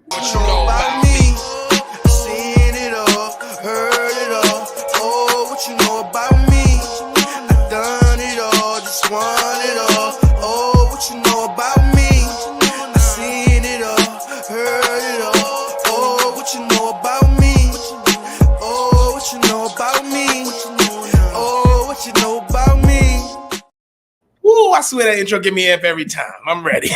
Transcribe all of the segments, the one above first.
What you know about me? I seen it all, heard it all. Oh, what you know about me? I done it all, just want it all. Oh, what you know about me? I seen it all, heard it all. Oh, what you know about me? Oh, what you know about me? Oh, what you know about me? Woo, I swear that intro get me up every time. I'm ready.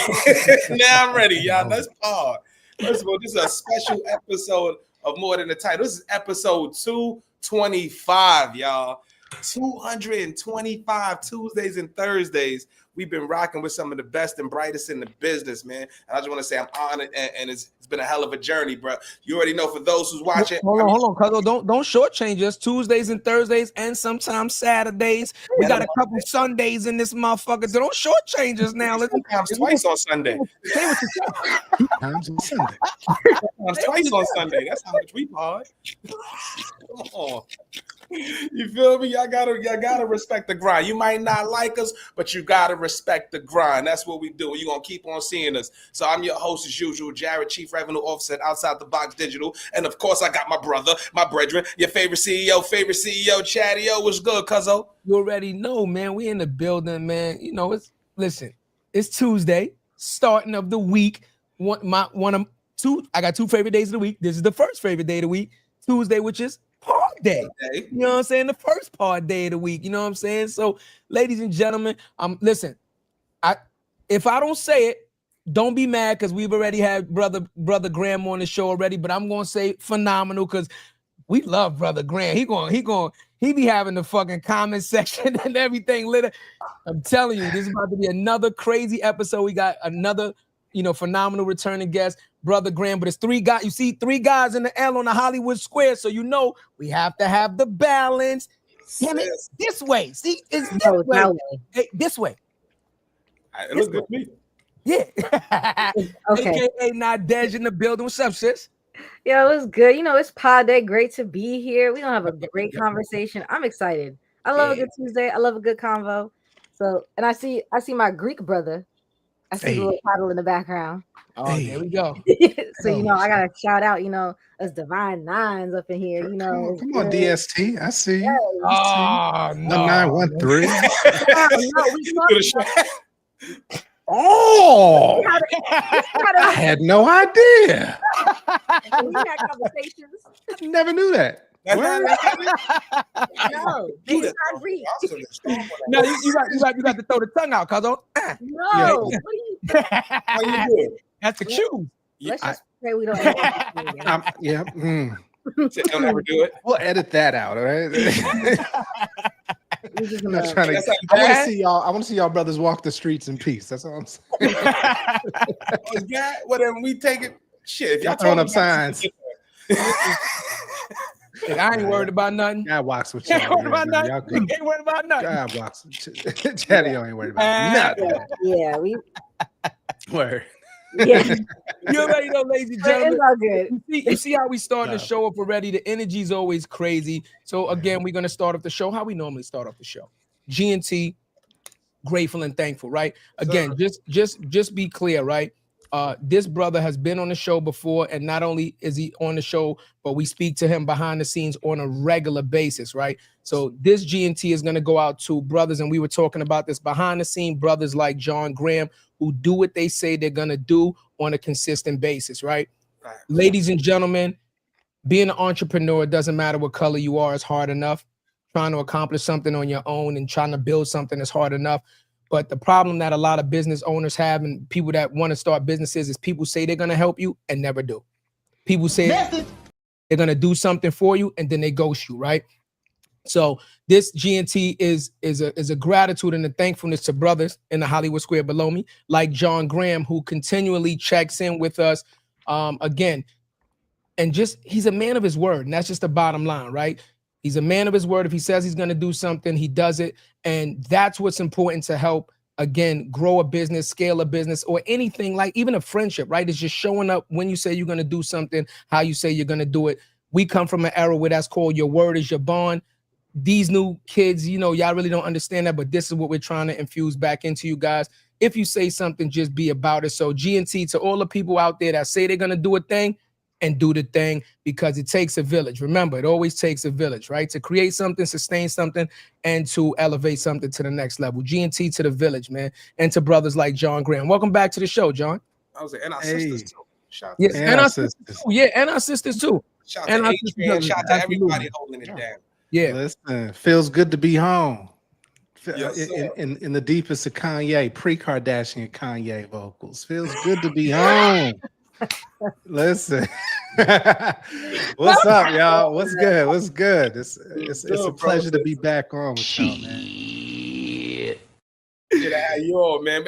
Now I'm ready, y'all. Let's pause. First of all, this is a special episode of More Than the Title. This is episode 225, y'all. 225 Tuesdays and Thursdays. We've been rocking with some of the best and brightest in the business, man. And I just want to say I'm honored, and it's been a hell of a journey, bro. You already know for those who's watching. Hold on, Cuzzo. Don't shortchange us. Tuesdays and Thursdays, and sometimes Saturdays. We got a couple Sundays in this motherfucker. So don't shortchange us now. Sometimes twice on Sunday. Say what you say. Times on Sunday. Sometimes twice on Sunday. That's how much we pod. Come on. You feel me? Y'all gotta respect the grind. You might not like us, but you gotta respect the grind. That's what we do. You're gonna keep on seeing us. So I'm your host as usual, Jared, Chief Revenue Officer at Outside the Box Digital. And of course, I got my brother, my brethren, your favorite CEO, Chadeo. What's good, cuzzo? You already know, man. We in the building, man. You know, it's Tuesday, starting of the week. I got two favorite days of the week. This is the first favorite day of the week, Tuesday, which is part day. You know what I'm saying? The first part day of the week. You know what I'm saying? So, ladies and gentlemen, listen. If I don't say it, don't be mad because we've already had brother Graham on the show already. But I'm gonna say phenomenal because we love brother Graham. He be having the fucking comment section and everything lit. I'm telling you, this is about to be another crazy episode. We got another, phenomenal returning guest, brother Graham. But it's three guys. You see, three guys in the L on the Hollywood Square. So we have to have the balance. Damn it, this way. See, it's this way. Hey, this way. It looks good to me. Yeah. Okay. AKA Nadege in the building. What's up, sis? Yo, it's good. It's pod day. Great to be here. We're gonna have a great conversation. I'm excited. I love a good Tuesday. I love a good convo. So, and I see my Greek brother. I see the little paddle in the background. Oh, there we go. So I gotta shout out, us Divine Nines up in here. Come on, DST. I see you. Oh, no. 1913. Oh, I had no idea. We had conversations. I never knew that. No, they not reach. No, you got to throw the tongue out, cuz. No, what are you? How you doing? That's the cue. Let's just say we don't. Yeah. Don't ever do it. We'll edit that out. All right. I'm not trying to. I want to see y'all brothers walk the streets in peace. That's all I'm saying. Well, then we take it. Shit, if y'all throwing up signs. I ain't worried about nothing. God walks with you. Ain't worried about nothing. Ain't worried about nothing. God walks. Chadeo ain't worried about nothing. Yeah, Word. Yeah. You already know, ladies and gentlemen. It's all good. You see how we starting the show up already? The energy is always crazy. So again, we're gonna start off the show how we normally start off the show. G&T, grateful and thankful, right? Again, just be clear, right? This brother has been on the show before, and not only is he on the show, but we speak to him behind the scenes on a regular basis, right? So this G&T is going to go out to brothers, and we were talking about this behind the scene brothers like John Graham, who do what they say they're going to do on a consistent basis, right? Ladies and gentlemen, being an entrepreneur, it doesn't matter what color you are, it's hard enough. Trying to accomplish something on your own and trying to build something is hard enough. But the problem that a lot of business owners have and people that want to start businesses is people say they're going to help you and never do. People say they're going to do something for you and then they ghost you, right? So this G&T is a gratitude and a thankfulness to brothers in the Hollywood Square below me, like John Graham, who continually checks in with us again. And he's a man of his word. And that's just the bottom line, right? He's a man of his word. If he says he's going to do something, he does it. And that's what's important to help, again, grow a business, scale a business, or anything, like even a friendship, right? It's just showing up when you say you're going to do something, how you say you're going to do it. We come from an era where that's called your word is your bond. These new kids, y'all really don't understand that, but this is what we're trying to infuse back into you guys. if you say something, just be about it. So G&T, to all the people out there that say they're going to do a thing, and do the thing, because it takes a village. Remember, it always takes a village, right? To create something, sustain something, and to elevate something to the next level. G&T to the village, man, and to brothers like John Graham. Welcome back to the show, John. I was like, and our sisters too. Shout yes, to and our sisters too. Yeah, and our sisters too. Shout and to Adrian. Shout to everybody holding it down. Yeah, listen, feels good to be home. Yes, in the deepest of Kanye, pre-Kardashian Kanye vocals. Feels good to be home. Listen, what's up, y'all? What's good? What's good? It's a pleasure to be back on with y'all, man. Get to have you on, man.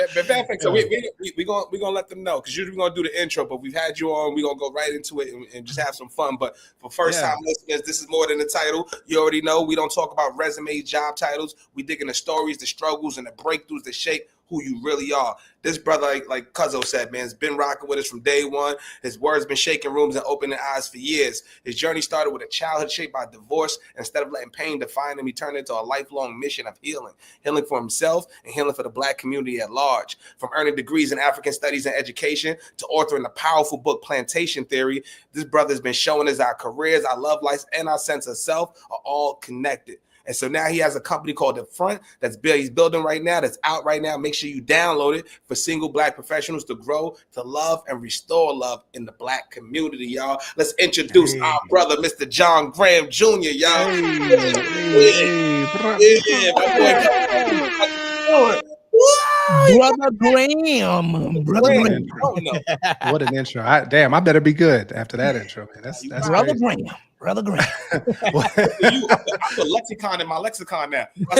So we gonna let them know, because usually we're gonna do the intro, but we've had you on. We're gonna go right into it and just have some fun. But for first time listeners, this is more than the title. You already know we don't talk about resumes, job titles. We dig in the stories, the struggles, and the breakthroughs that shape who you really are. This brother, like Cuzzo said, man, has been rocking with us from day one. His words been shaking rooms and opening eyes for years. His journey started with a childhood shaped by divorce. Instead of letting pain define him, he turned into a lifelong mission of healing for himself and healing for the Black community at large. From earning degrees in African studies and education to authoring the powerful book Plantation Theory, this brother has been showing us our careers, our love lives, and our sense of self are all connected. And so now he has a company called Upfront he's building right now, that's out right now. Make sure you download it for single Black professionals to grow, to love, and restore love in the Black community, y'all. Let's introduce our brother, Mr. John Graham Jr., y'all. Brother Graham. What an intro. I better be good after that intro, man. That's Brother crazy. Graham. Brother Graham. I put lexicon in my lexicon now. I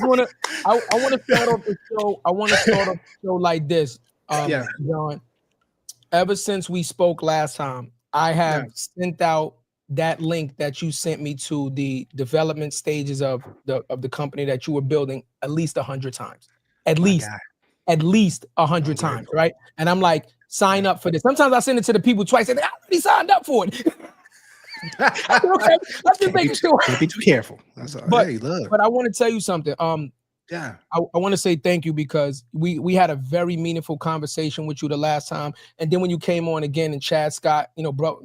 want to start off the show. I want to start off the show like this. John, ever since we spoke last time, I have sent out that link that you sent me to the development stages of the company that you were building at least 100 times. At least 100 times, right? And I'm like, sign up for this. Sometimes I send it to the people twice and I already signed up for it. Okay, let's just make it sure. Be too careful. That's all. But I want to tell you something. I want to say thank you, because we had a very meaningful conversation with you the last time, and then when you came on again, and Chad Scott,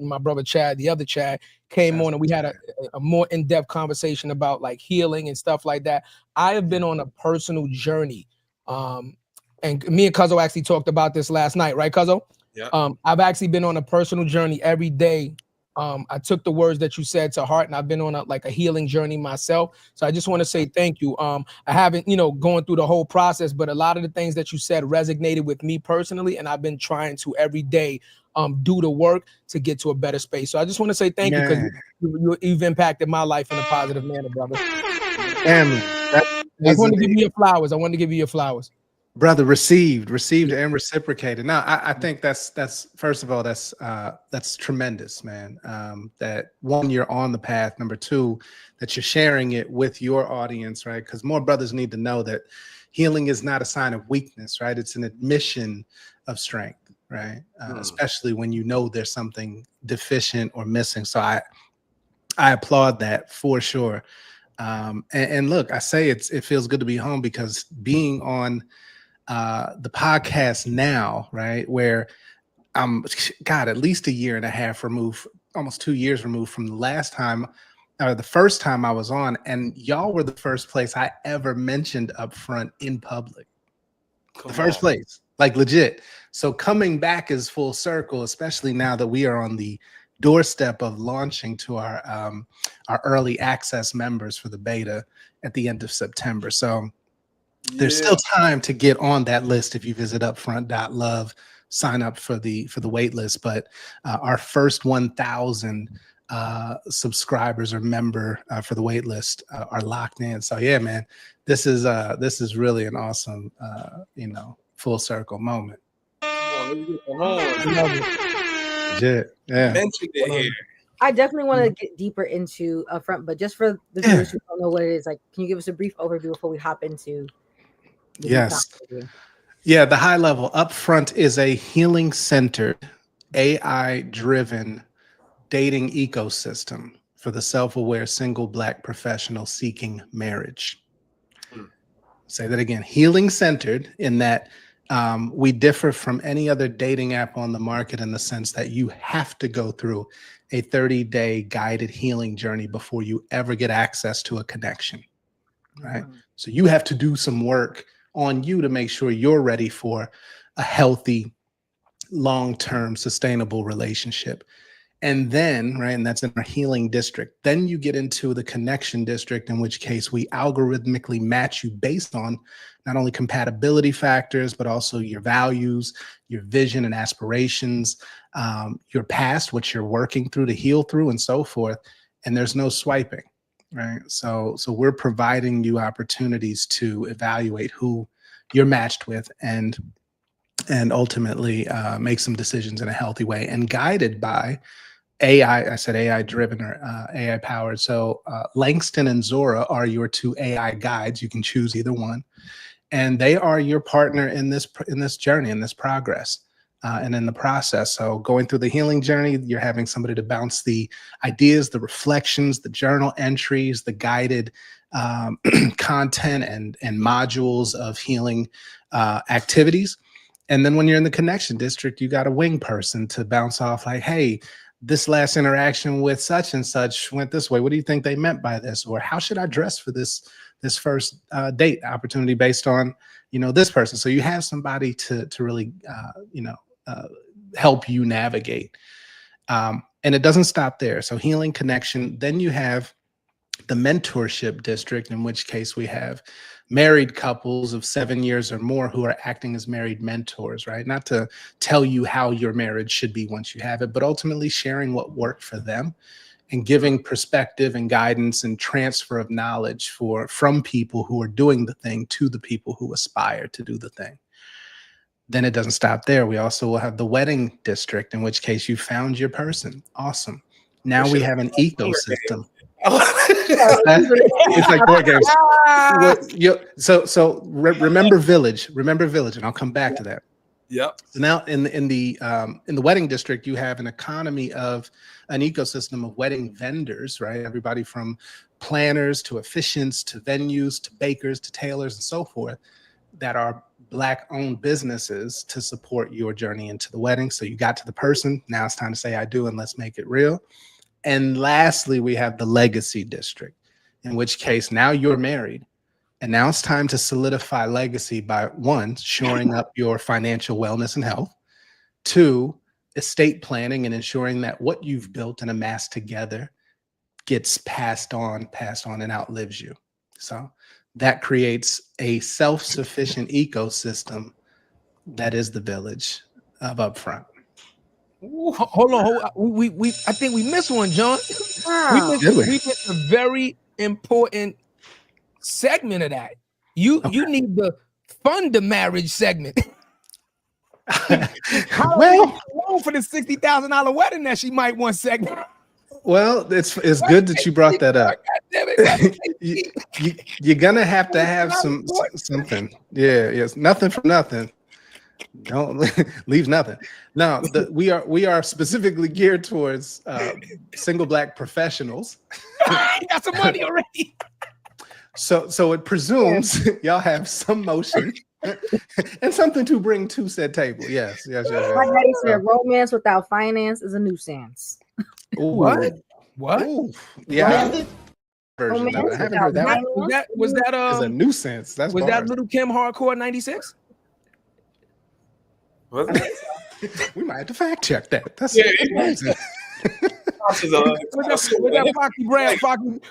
my brother Chad, the other Chad, came on, and we had a more in-depth conversation about like healing and stuff like that. I have been on a personal journey, and me and Cuzzo actually talked about this last night, right, Cuzzo? Yeah. I've actually been on a personal journey every day. I took the words that you said to heart, and I've been on a healing journey myself. So I just want to say thank you. I haven't, going through the whole process, but a lot of the things that you said resonated with me personally, and I've been trying to every day do the work to get to a better space. So I just want to say thank you, because you've impacted my life in a positive manner, brother. I want to give you your flowers. Brother, received and reciprocated. Now, I think that's first of all, that's tremendous, man. That one, you're on the path. Number two, that you're sharing it with your audience, right? Because more brothers need to know that healing is not a sign of weakness, right? It's an admission of strength, right? Especially when you know there's something deficient or missing. So I applaud that for sure. And look, I say it feels good to be home, because being on the podcast now, right, where I'm at least a year and a half removed, almost 2 years removed from the last time, the first time I was on, and y'all were the first place I ever mentioned Upfront in public. The first place, like legit. So coming back is full circle, especially now that we are on the doorstep of launching to our early access members for the beta at the end of September. So there's still time to get on that list if you visit upfront.love, sign up for the wait list. But our first 1,000 subscribers or member for the wait list are locked in. So yeah, man, this is really an awesome full circle moment. Legit. Yeah. Mentioned it here. I definitely want to get deeper into Upfront, but just for the viewers who don't know what it is, like, can you give us a brief overview before we hop into? Yeah, the high level. Upfront is a healing-centered, AI-driven dating ecosystem for the self-aware single Black professional seeking marriage. Say that again. Healing centered in that we differ from any other dating app on the market in the sense that you have to go through a 30-day guided healing journey before you ever get access to a connection, right? So you have to do some work on you to make sure you're ready for a healthy, long-term, sustainable relationship. And then, right, and that's in our healing district. Then you get into the connection district, in which case we algorithmically match you based on not only compatibility factors, but also your values, your vision and aspirations, your past, what you're working through to heal through, and so forth. And there's no swiping, right? So we're providing you opportunities to evaluate who you're matched with and ultimately make some decisions in a healthy way, and guided by AI. I said AI driven or AI powered. So Langston and Zora are your two AI guides. You can choose either one, and they are your partner in this journey, in this progress, and in the process. So going through the healing journey, you're having somebody to bounce the ideas, the reflections, the journal entries, the guided content and modules of healing activities. And then when you're in the connection district, you got a wing person to bounce off like, hey, this last interaction with such and such went this way. What do you think they meant by this? Or how should I dress for this first date opportunity based on, this person? So you have somebody to really, help you navigate. And it doesn't stop there. So healing, connection. Then you have the mentorship district, in which case we have married couples of 7 years or more who are acting as married mentors, right? Not to tell you how your marriage should be once you have it, but ultimately sharing what worked for them and giving perspective and guidance and transfer of knowledge from people who are doing the thing to the people who aspire to do the thing. Then it doesn't stop there. We also will have the wedding district, in which case you found your person. Awesome. Now we have an ecosystem. It's like board games. Remember village, and I'll come back to that. Yep. So now in the wedding district, you have an economy of an ecosystem of wedding vendors, right? Everybody from planners to officiants to venues to bakers to tailors and so forth, that are Black-owned businesses to support your journey into the wedding. So you got to the person. Now it's time to say I do, and let's make it real. And lastly, we have the legacy district, in which case now you're married. And now it's time to solidify legacy by 1, shoring up your financial wellness and health. 2, estate planning and ensuring that what you've built and amassed together gets passed on and outlives you. So that creates a self-sufficient ecosystem that is the village of Upfront. Hold on. I think we missed one, John. Wow. We missed a very important segment of that. You need the fund the marriage segment. Well, for the $60,000 wedding that she might want segment. Well, it's good that you brought that up. You're gonna have to have something. Yeah, yes, nothing for nothing. Don't leave nothing. Now, we are specifically geared towards single Black professionals. Got some money already. So it presumes y'all have some motion and something to bring to said table. Yes. My daddy said romance without finance is a nuisance. What? Ooh, yeah. Version of it. I haven't heard that one. Was that is a nuisance. That's was bars. that Little Kim Hardcore 96? We might have to fact check that. That's amazing. Was that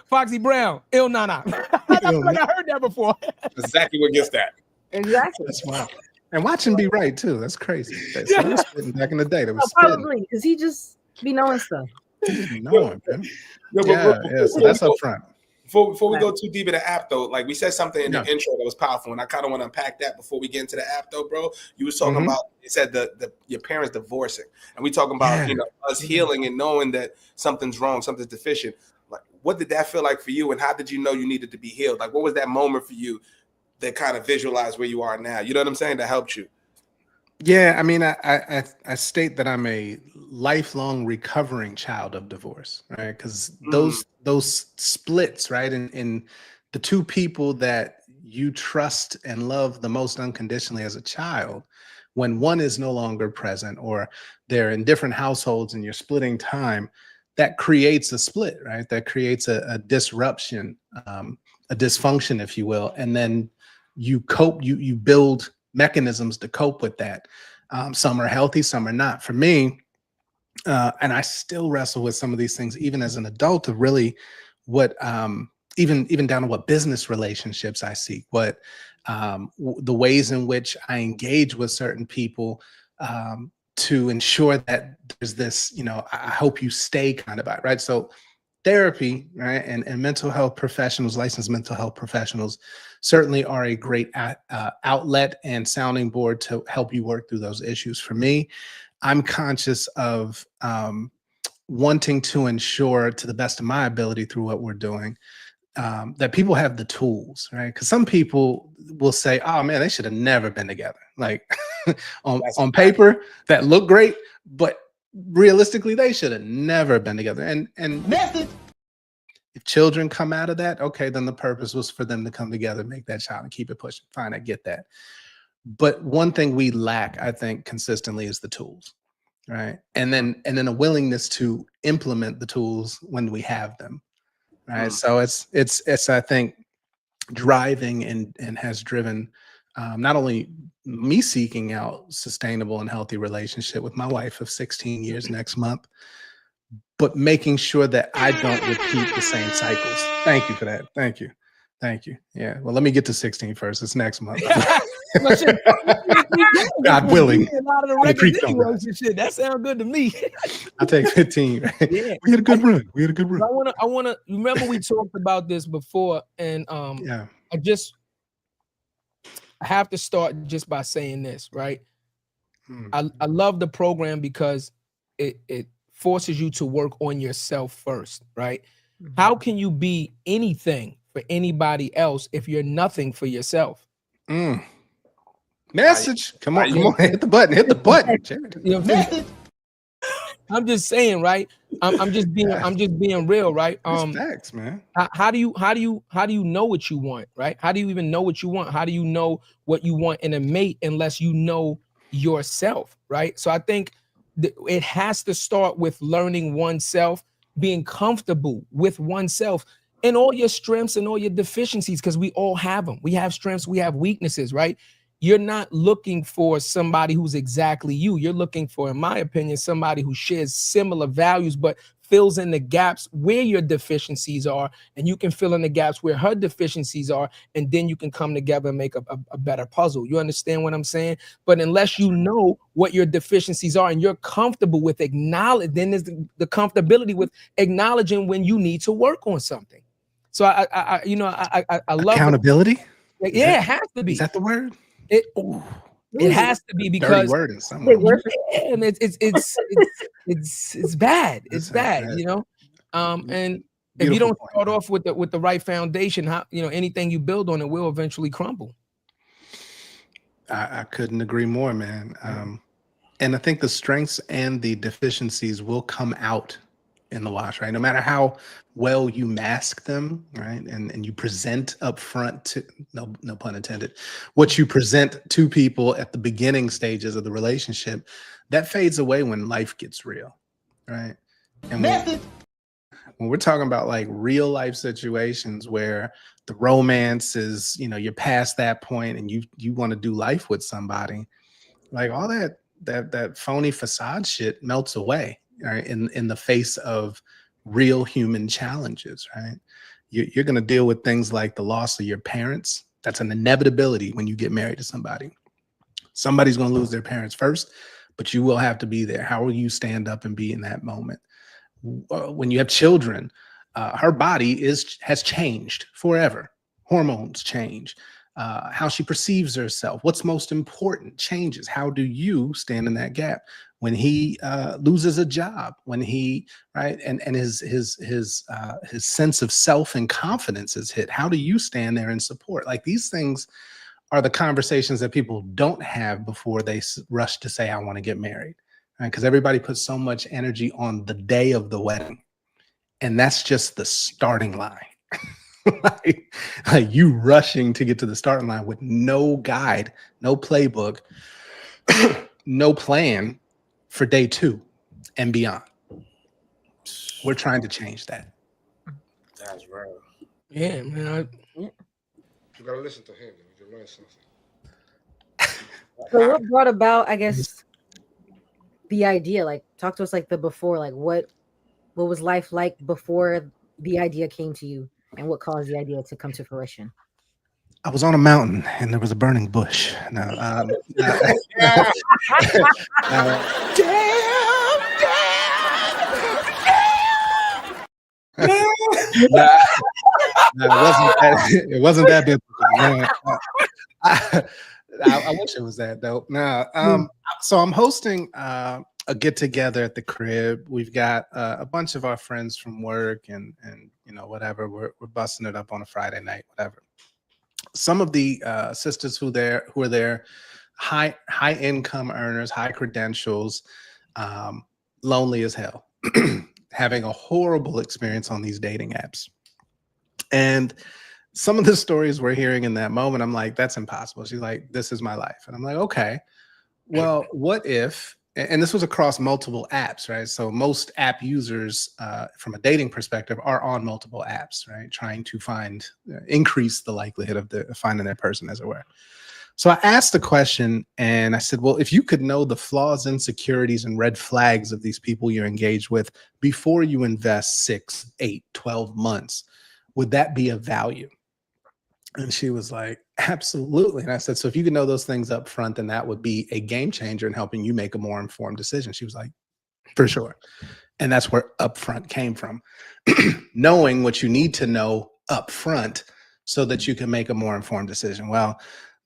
Foxy Brown? Il Nana. I feel like I heard that before. Exactly what gets that. Exactly. That's wild. And watch him be right too. That's crazy. So was spitting back in the day. That was probably because he just be knowing stuff. Knowing, man. So that's up front. Before we go too deep in the app though, like we said something in the intro that was powerful, and I kind of want to unpack that before we get into the app though, bro. You was talking about, you said your parents divorcing, and we talking about us healing and knowing that something's wrong, something's deficient. Like, what did that feel like for you, and how did you know you needed to be healed? Like, what was that moment for you that kind of visualized where you are now? You know what I'm saying? That helped you. Yeah, I mean, I state that I'm a lifelong recovering child of divorce, right? Because those splits, right, in the two people that you trust and love the most unconditionally as a child, when one is no longer present or they're in different households and you're splitting time, that creates a split, right? That creates a disruption, a dysfunction, if you will. And then you cope, you build mechanisms to cope with that. Some are healthy, some are not. For me, and I still wrestle with some of these things, even as an adult, of really what, even down to what business relationships I seek, what the ways in which I engage with certain people, to ensure that there's this, I hope you stay kind of vibe, right? So therapy, right, and mental health professionals, licensed mental health professionals, certainly are a great outlet and sounding board to help you work through those issues. For me, I'm conscious of wanting to ensure, to the best of my ability through what we're doing, that people have the tools, right? Because some people will say, "Oh man, they should have never been together." Like on paper, that look great, but realistically, they should have never been together. And method. If children come out of that, okay, then the purpose was for them to come together, make that child, and keep it pushing. Fine, I get that. But one thing we lack, I think, consistently is the tools, right? And then a willingness to implement the tools when we have them, right? So it's I think driving and has driven not only me seeking out sustainable and healthy relationship with my wife of 16 years next month, but making sure that I don't repeat the same cycles. Thank you for that. Thank you. Thank you. Yeah. Well, let me get to 16 first. It's next month. God willing. A lot of the records anyway, shit. That sounds good to me. I'll take 15. Right? Yeah. We had a good run. We had a good run. I wanna remember we talked about this before, and I have to start just by saying this, right? I love the program because it forces you to work on yourself first, right? How can you be anything for anybody else if you're nothing for yourself? Message. Come on, hit the button. Hit the button. You know I'm just saying, right? I'm just being real, right? Facts, man. How do you know what you want, right? How do you even know what you want? How do you know what you want in a mate unless you know yourself, right? So I think it has to start with learning oneself, being comfortable with oneself and all your strengths and all your deficiencies, because we all have them. We have strengths, we have weaknesses, right? You're not looking for somebody who's exactly you. You're looking for, in my opinion, somebody who shares similar values, but fills in the gaps where your deficiencies are, and you can fill in the gaps where her deficiencies are, and then you can come together and make a better puzzle. You understand what I'm saying? But unless you know what your deficiencies are and you're comfortable with acknowledge, then there's the comfortability with acknowledging when you need to work on something. So I love accountability. Yeah, it has to be. Is that the word? It has to be, because word in some way. And it's bad. It's bad, you know. And if you don't start off with the right foundation, how anything you build on it will eventually crumble. I couldn't agree more, man. And I think the strengths and the deficiencies will come out in the wash, right? No matter how well you mask them, right? And you present up front to, no pun intended, what you present to people at the beginning stages of the relationship, that fades away when life gets real, right? And when we're talking about like real life situations where the romance is, you're past that point and you want to do life with somebody, like all that phony facade shit melts away, right? In the face of real human challenges, right? You're going to deal with things like the loss of your parents. That's an inevitability when you get married to somebody. Somebody's going to lose their parents first, but you will have to be there. How will you stand up and be in that moment? When you have children, her body has changed forever. Hormones change. How she perceives herself, what's most important changes. How do you stand in that gap when he loses a job, when he, right, and his sense of self and confidence is hit? How do you stand there and support? Like, these things are the conversations that people don't have before they rush to say, I want to get married, right? Because everybody puts so much energy on the day of the wedding, and that's just the starting line. like you rushing to get to the starting line with no guide, no playbook, no plan for day 2 and beyond. We're trying to change that. That's real. Yeah, man. You gotta listen to him. You learn something. So what brought about, I guess, the idea? Like, talk to us like the before, like what was life like before the idea came to you, and what caused the idea to come to fruition? I was on a mountain and there was a burning bush. No, Yeah. it wasn't that biblical. No, I wish it was that though. No, so I'm hosting a get together at the crib. We've got a bunch of our friends from work and you know whatever. We're busting it up on a Friday night, whatever. Some of the sisters who are there, high income earners, high credentials, lonely as hell, having a horrible experience on these dating apps. And some of the stories we're hearing in that moment, I'm like, that's impossible. She's like, this is my life. And I'm like, okay, well, what if, and this was across multiple apps, right? So most app users from a dating perspective are on multiple apps, right? Trying to increase the likelihood of finding their person, as it were. So I asked the question and I said, well, if you could know the flaws, insecurities, and red flags of these people you're engaged with before you invest 6, 8, 12 months, would that be of value? And she was like, absolutely. And I said, so if you could know those things up front, then that would be a game changer in helping you make a more informed decision. She was like, for sure. And that's where Upfront came from. Knowing what you need to know up front so that you can make a more informed decision. Well,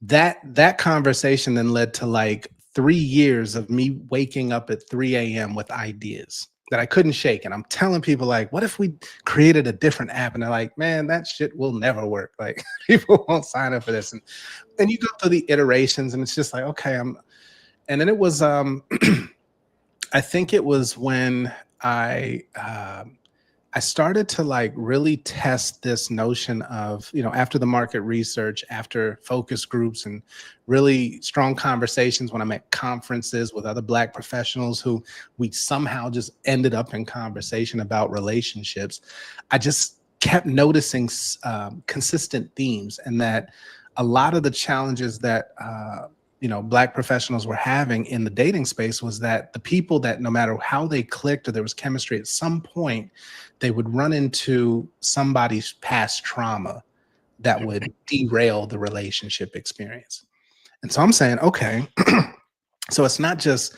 that conversation then led to like 3 years of me waking up at 3 a.m. with ideas that I couldn't shake. And I'm telling people like, what if we created a different app? And they're like, man, that shit will never work. Like people won't sign up for this. And you go through the iterations and it's just like, okay, and then it was, I think it was when I started to like really test this notion of, you know, after the market research, after focus groups and really strong conversations when I'm at conferences with other Black professionals who we somehow just ended up in conversation about relationships. I just kept noticing consistent themes, and that a lot of the challenges that, you know, Black professionals were having in the dating space was that the people that no matter how they clicked or there was chemistry, at some point they would run into somebody's past trauma that would derail the relationship experience. And so I'm saying, okay, so it's not just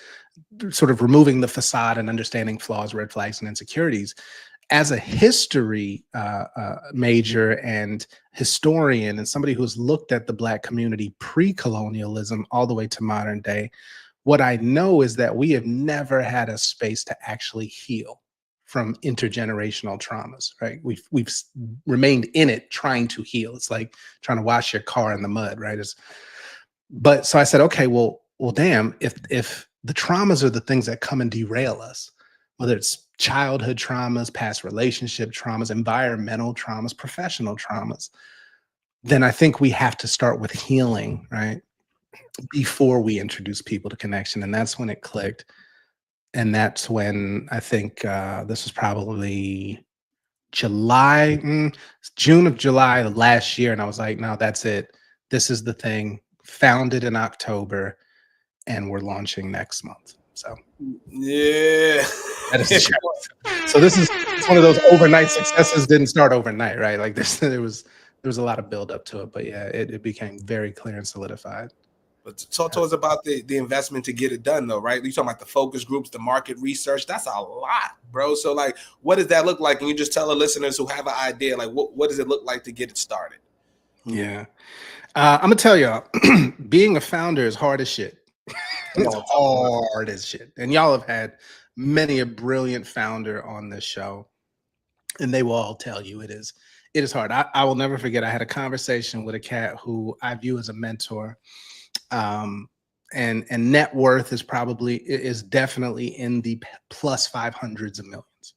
sort of removing the facade and understanding flaws, red flags, and insecurities. As a history major and historian and somebody who's looked at the Black community pre-colonialism all the way to modern day, what I know is that we have never had a space to actually heal from intergenerational traumas, right? We've remained in it trying to heal. It's like trying to wash your car in the mud, right? But so I said, okay, well, damn, if the traumas are the things that come and derail us, whether it's childhood traumas, past relationship traumas, environmental traumas, professional traumas, then I think we have to start with healing, right? Before we introduce people to connection. And that's when it clicked. And that's when I think this was probably June of July of last year. And I was like, no, that's it. This is the thing. Founded in October and we're launching next month. So yeah. That is so this is one of those overnight successes. Didn't start overnight, right? Like there was a lot of build up to it, but yeah, it became very clear and solidified. But talk to us about the investment to get it done, though, right? You talking about the focus groups, the market research. That's a lot, bro. So, like, what does that look like? And you just tell the listeners who have an idea, like, what does it look like to get it started? Yeah, I'm gonna tell y'all, being a founder is hard as shit. It's hard as shit, and y'all have had many a brilliant founder on this show, and they will all tell you it is hard. I will never forget. I had a conversation with a cat who I view as a mentor. And net worth is definitely in the plus 500s of millions.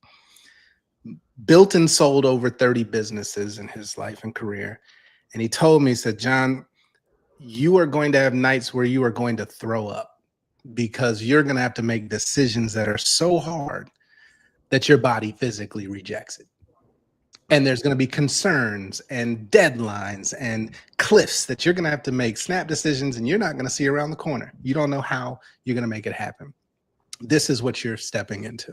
built and sold over 30 businesses in his life and career. And he told me, he said, John, you are going to have nights where you are going to throw up because you're going to have to make decisions that are so hard that your body physically rejects it. And there's going to be concerns and deadlines and cliffs that you're going to have to make snap decisions, and you're not going to see around the corner. You don't know how you're going to make it happen. This is what you're stepping into.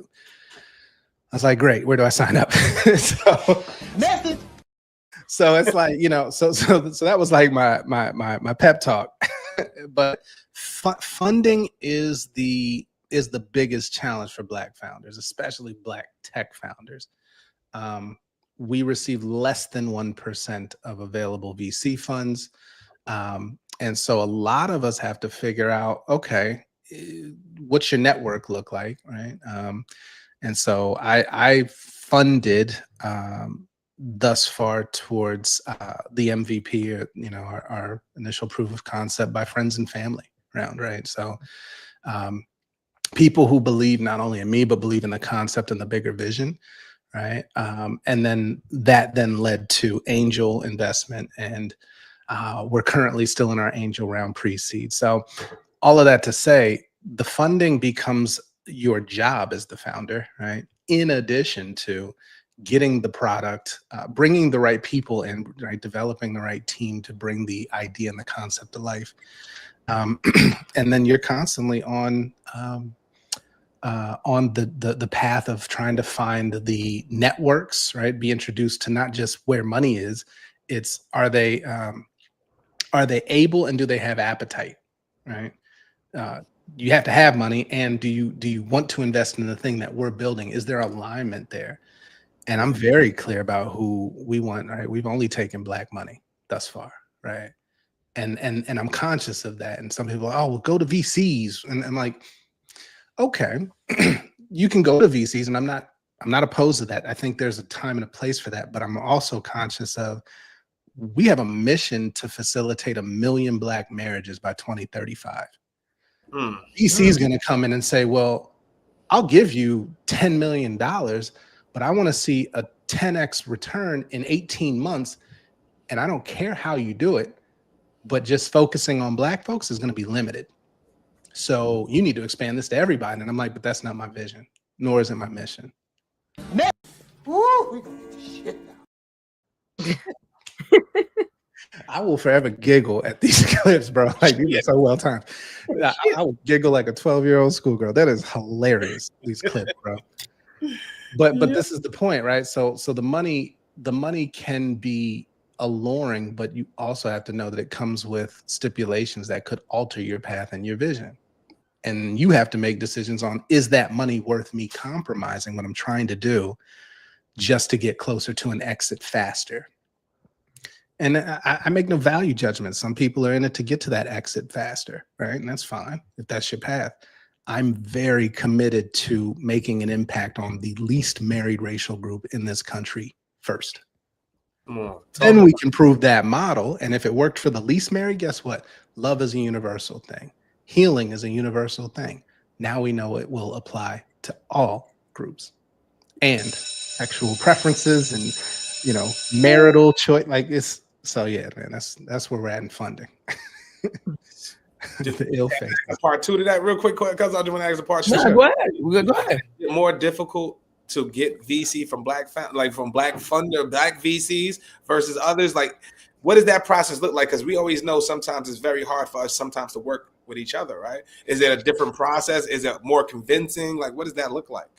I was like, great, where do I sign up? So it's like, you know, so that was like my pep talk. But funding is the biggest challenge for Black founders, especially Black tech founders. We receive less than 1% of available VC funds. And so a lot of us have to figure out, okay, what's your network look like, right? And so I funded thus far towards the MVP, or, you know, our initial proof of concept by friends and family round, right? So people who believe not only in me, but believe in the concept and the bigger vision, right? And then that led to angel investment, and we're currently still in our angel round pre-seed. So all of that to say, the funding becomes your job as the founder, right? In addition to getting the product, bringing the right people in, right? Developing the right team to bring the idea and the concept to life. And then you're constantly on the path of trying to find the networks, right? Be introduced to not just where money is, it's are they able and do they have appetite, right? You have to have money, and do you want to invest in the thing that we're building? Is there alignment there? And I'm very clear about who we want, right? We've only taken Black money thus far, right? And I'm conscious of that. And some people are, oh, well, go to VCs. And I'm like, okay, you can go to VCs, and I'm not opposed to that. I think there's a time and a place for that, but I'm also conscious of we have a mission to facilitate 1 million Black marriages by 2035. VC is going to come in and say, well, I'll give you $10 million, but I want to see a 10x return in 18 months. And I don't care how you do it, but just focusing on Black folks is going to be limited. So you need to expand this to everybody. And I'm like, but that's not my vision, nor is it my mission. Woo, we gonna get this shit now. I will forever giggle at these clips, bro. Like, these are so well timed. I will giggle like a 12-year-old schoolgirl. That is hilarious, these clips, bro. But this is the point, right? So the money can be alluring, but you also have to know that it comes with stipulations that could alter your path and your vision. And you have to make decisions on, is that money worth me compromising what I'm trying to do just to get closer to an exit faster? And I make no value judgments. Some people are in it to get to that exit faster, right? And that's fine if that's your path. I'm very committed to making an impact on the least married racial group in this country first. Then we can prove that model. And if it worked for the least married, guess what? Love is a universal thing. Healing is a universal thing. Now we know it will apply to all groups and sexual preferences and, you know, marital choice. Like it's, so yeah, man, that's where we're at in funding. The ill face. Part two to that real quick, because I just want to ask a part two. No, go ahead. Go ahead. More difficult to get VC from Black funder, Black VCs versus others. Like, what does that process look like? Because we always know sometimes it's very hard for us sometimes to work with each other, right? Is it a different process? Is it more convincing? Like, what does that look like?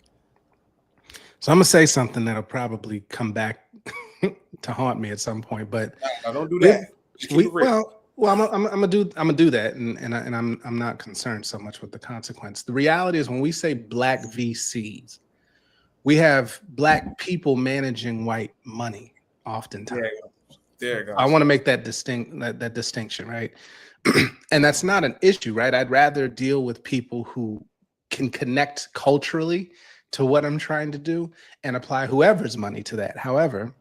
So I'm gonna say something that'll probably come back to haunt me at some point, but no, don't do that. I'm gonna do that, and I'm not concerned so much with the consequence. The reality is, when we say Black VCs, we have Black people managing white money oftentimes. There you go. I want to make that distinction, right? And that's not an issue, right? I'd rather deal with people who can connect culturally to what I'm trying to do and apply whoever's money to that. However,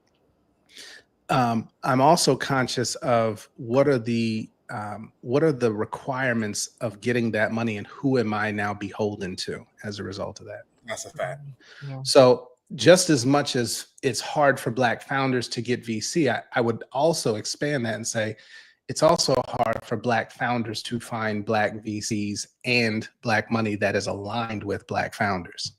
I'm also conscious of what are the requirements of getting that money, and who am I now beholden to as a result of that? That's a fact. So just as much as it's hard for Black founders to get VC, I would also expand that and say it's also hard for Black founders to find Black VCs and Black money that is aligned with Black founders.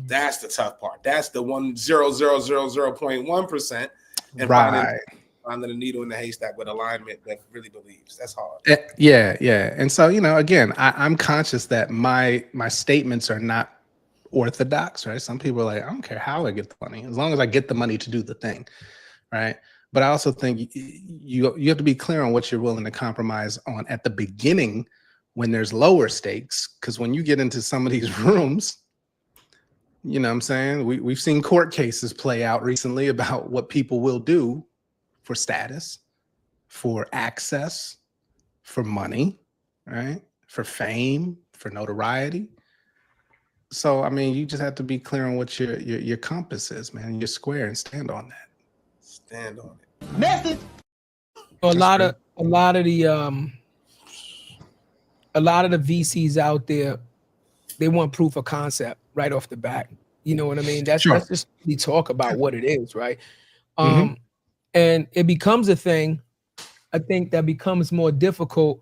That's the tough part. That's the 1,000,000.1%, and Right. finding the needle in the haystack with alignment that really believes. That's hard. Yeah. And so, again, I'm conscious that my statements are not orthodox, right? Some people are like, I don't care how I get the money, as long as I get the money to do the thing, right? But I also think you have to be clear on what you're willing to compromise on at the beginning when there's lower stakes, because when you get into some of these rooms, you know what I'm saying? We've seen court cases play out recently about what people will do for status, for access, for money, right? For fame, for notoriety. So, I mean, you just have to be clear on what your compass is, man. Your square, and stand on that. Stand on it. Method. A lot of the VCs out there, they want proof of concept right off the bat. You know what I mean? That's just we talk about what it is, right? And it becomes a thing. I think that becomes more difficult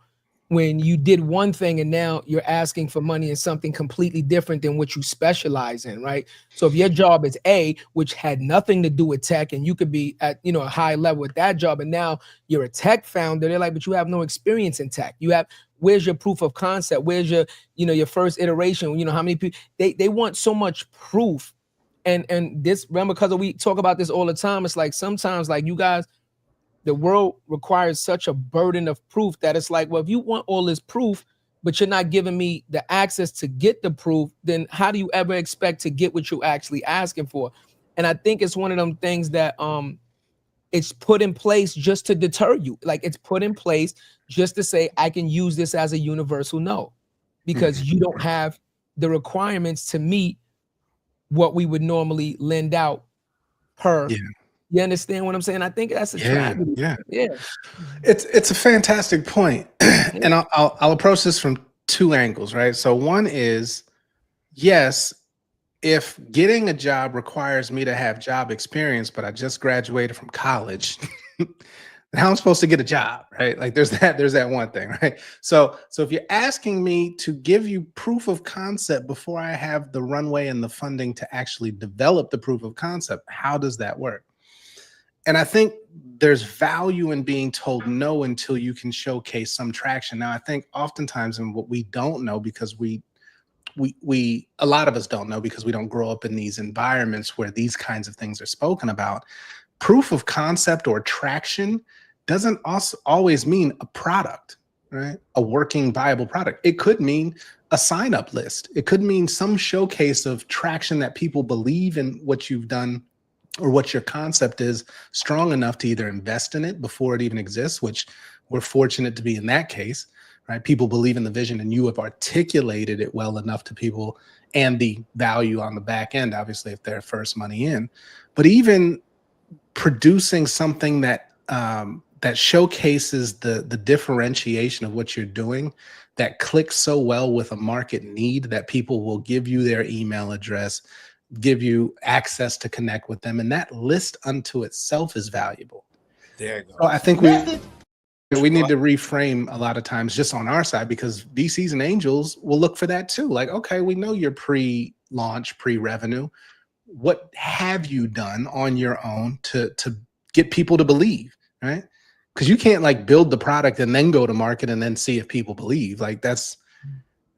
when you did one thing and now you're asking for money in something completely different than what you specialize in, right? So if your job is A, which had nothing to do with tech, and you could be at, a high level with that job, and now you're a tech founder, they're like, but you have no experience in tech. Where's your proof of concept? Where's your, your first iteration? How many people, they want so much proof. And this, remember, because we talk about this all the time, it's like sometimes, like, you guys, the world requires such a burden of proof that it's like, well, if you want all this proof, but you're not giving me the access to get the proof, then how do you ever expect to get what you're actually asking for? And I think it's one of them things that it's put in place just to deter you. Like, it's put in place just to say, I can use this as a universal no, because you don't have the requirements to meet what we would normally lend out per. Yeah. You understand what I'm saying? I think that's a tragedy. Yeah. Yeah. It's a fantastic point. And I'll approach this from two angles, right? So one is, yes, if getting a job requires me to have job experience, but I just graduated from college, then how am I supposed to get a job, right? Like, there's that one thing, right? So if you're asking me to give you proof of concept before I have the runway and the funding to actually develop the proof of concept, how does that work? And I think there's value in being told no until you can showcase some traction. Now, I think oftentimes, and what we don't know, because a lot of us don't know because we don't grow up in these environments where these kinds of things are spoken about, proof of concept or traction doesn't also always mean a product, right? A working, viable product. It could mean a sign-up list. It could mean some showcase of traction that people believe in what you've done or what your concept is strong enough to either invest in it before it even exists, which we're fortunate to be in that case, right? People believe in the vision and you have articulated it well enough to people, and the value on the back end, obviously, if they're first money in. But even producing something that that showcases the differentiation of what you're doing, that clicks so well with a market need that people will give you their email address, give you access to connect with them, and that list unto itself is valuable. There you go. So I think we need to reframe a lot of times just on our side, because VCs and angels will look for that too. Like, okay, we know you're pre-launch, pre-revenue. What have you done on your own to get people to believe, right? Because you can't like build the product and then go to market and then see if people believe. Like,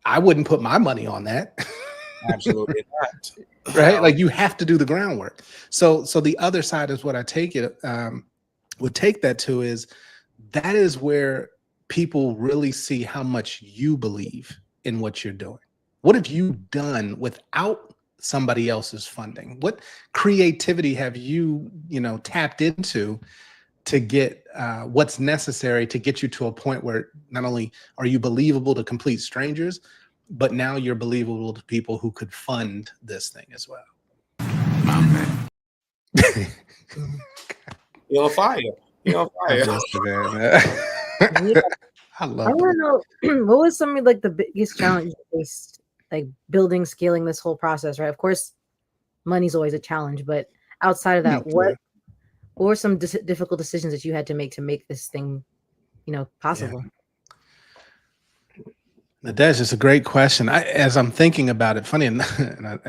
I wouldn't put my money on that. Absolutely not. Right? Like, you have to do the groundwork. So the other side is what I would take that to is, that is where people really see how much you believe in what you're doing. What have you done without somebody else's funding? What creativity have you, tapped into to get what's necessary to get you to a point where not only are you believable to complete strangers, but now you're believable to people who could fund this thing as well. My man. You're on fire. You're on fire. I want to know, what was some of like the biggest challenge you faced, like building, scaling this whole process, right? Of course, money's always a challenge. But outside of that, what or some difficult decisions that you had to make this thing, possible? Nadege, it's a great question. As I'm thinking about it, funny, and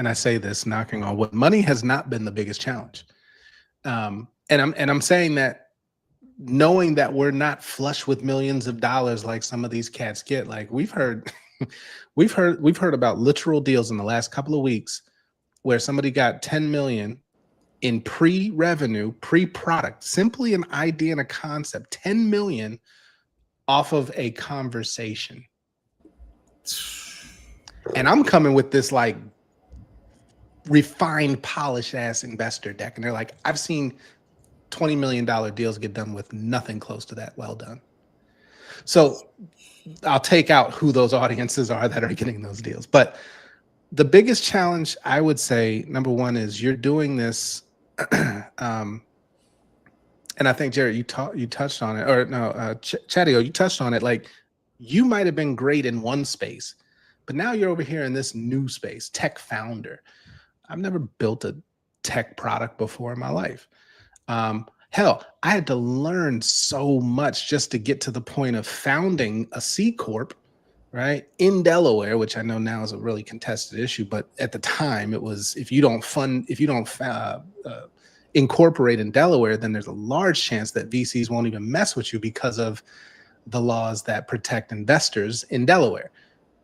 I say this knocking on wood, money has not been the biggest challenge. And I'm saying that knowing that we're not flush with millions of dollars like some of these cats get. Like we've heard about literal deals in the last couple of weeks where somebody got 10 million in pre-revenue, pre-product, simply an idea and a concept, 10 million off of a conversation. And I'm coming with this like refined, polished ass investor deck. And they're like, I've seen $20 million deals get done with nothing close to that well done. So I'll take out who those audiences are that are getting those deals. But the biggest challenge, I would say, number one, is you're doing this. And I think, Jared, you touched on it, or no, Chadeo, you touched on it. Like, you might have been great in one space, but now you're over here in this new space, tech founder. I've never built a tech product before in my life. Hell, I had to learn so much just to get to the point of founding a C Corp, right, in Delaware, which I know now is a really contested issue, but at the time it was, if you don't incorporate in Delaware, then there's a large chance that VCs won't even mess with you because of the laws that protect investors in Delaware.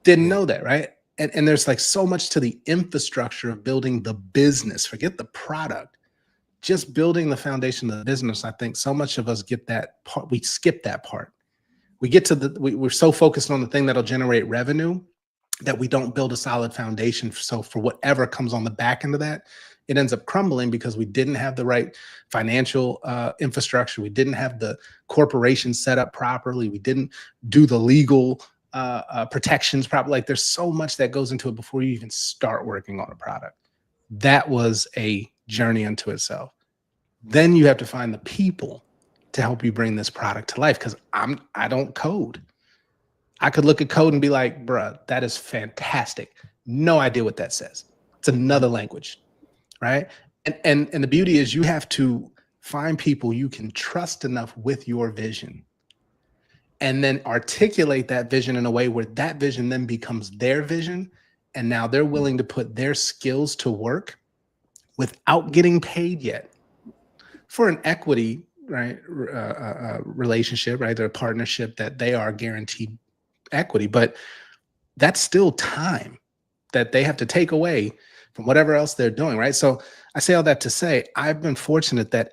Didn't know that, right? And there's like so much to the infrastructure of building the business. Forget the product, just building the foundation of the business. I think so much of us get that part. We skip that part. We get to we're so focused on the thing that'll generate revenue that we don't build a solid foundation. So for whatever comes on the back end of that, it ends up crumbling because we didn't have the right financial infrastructure. We didn't have the corporation set up properly. We didn't do the legal protections properly. Like there's so much that goes into it before you even start working on a product. That was a journey unto itself. Then you have to find the people to help you bring this product to life, because I don't code. I could look at code and be like, bruh, that is fantastic. No idea what that says. It's another language, right? And the beauty is you have to find people you can trust enough with your vision, and then articulate that vision in a way where that vision then becomes their vision. And now they're willing to put their skills to work without getting paid yet for an equity, right, relationship, right? They're a partnership that they are guaranteed equity, but that's still time that they have to take away from whatever else they're doing, right? So I say all that to say, I've been fortunate that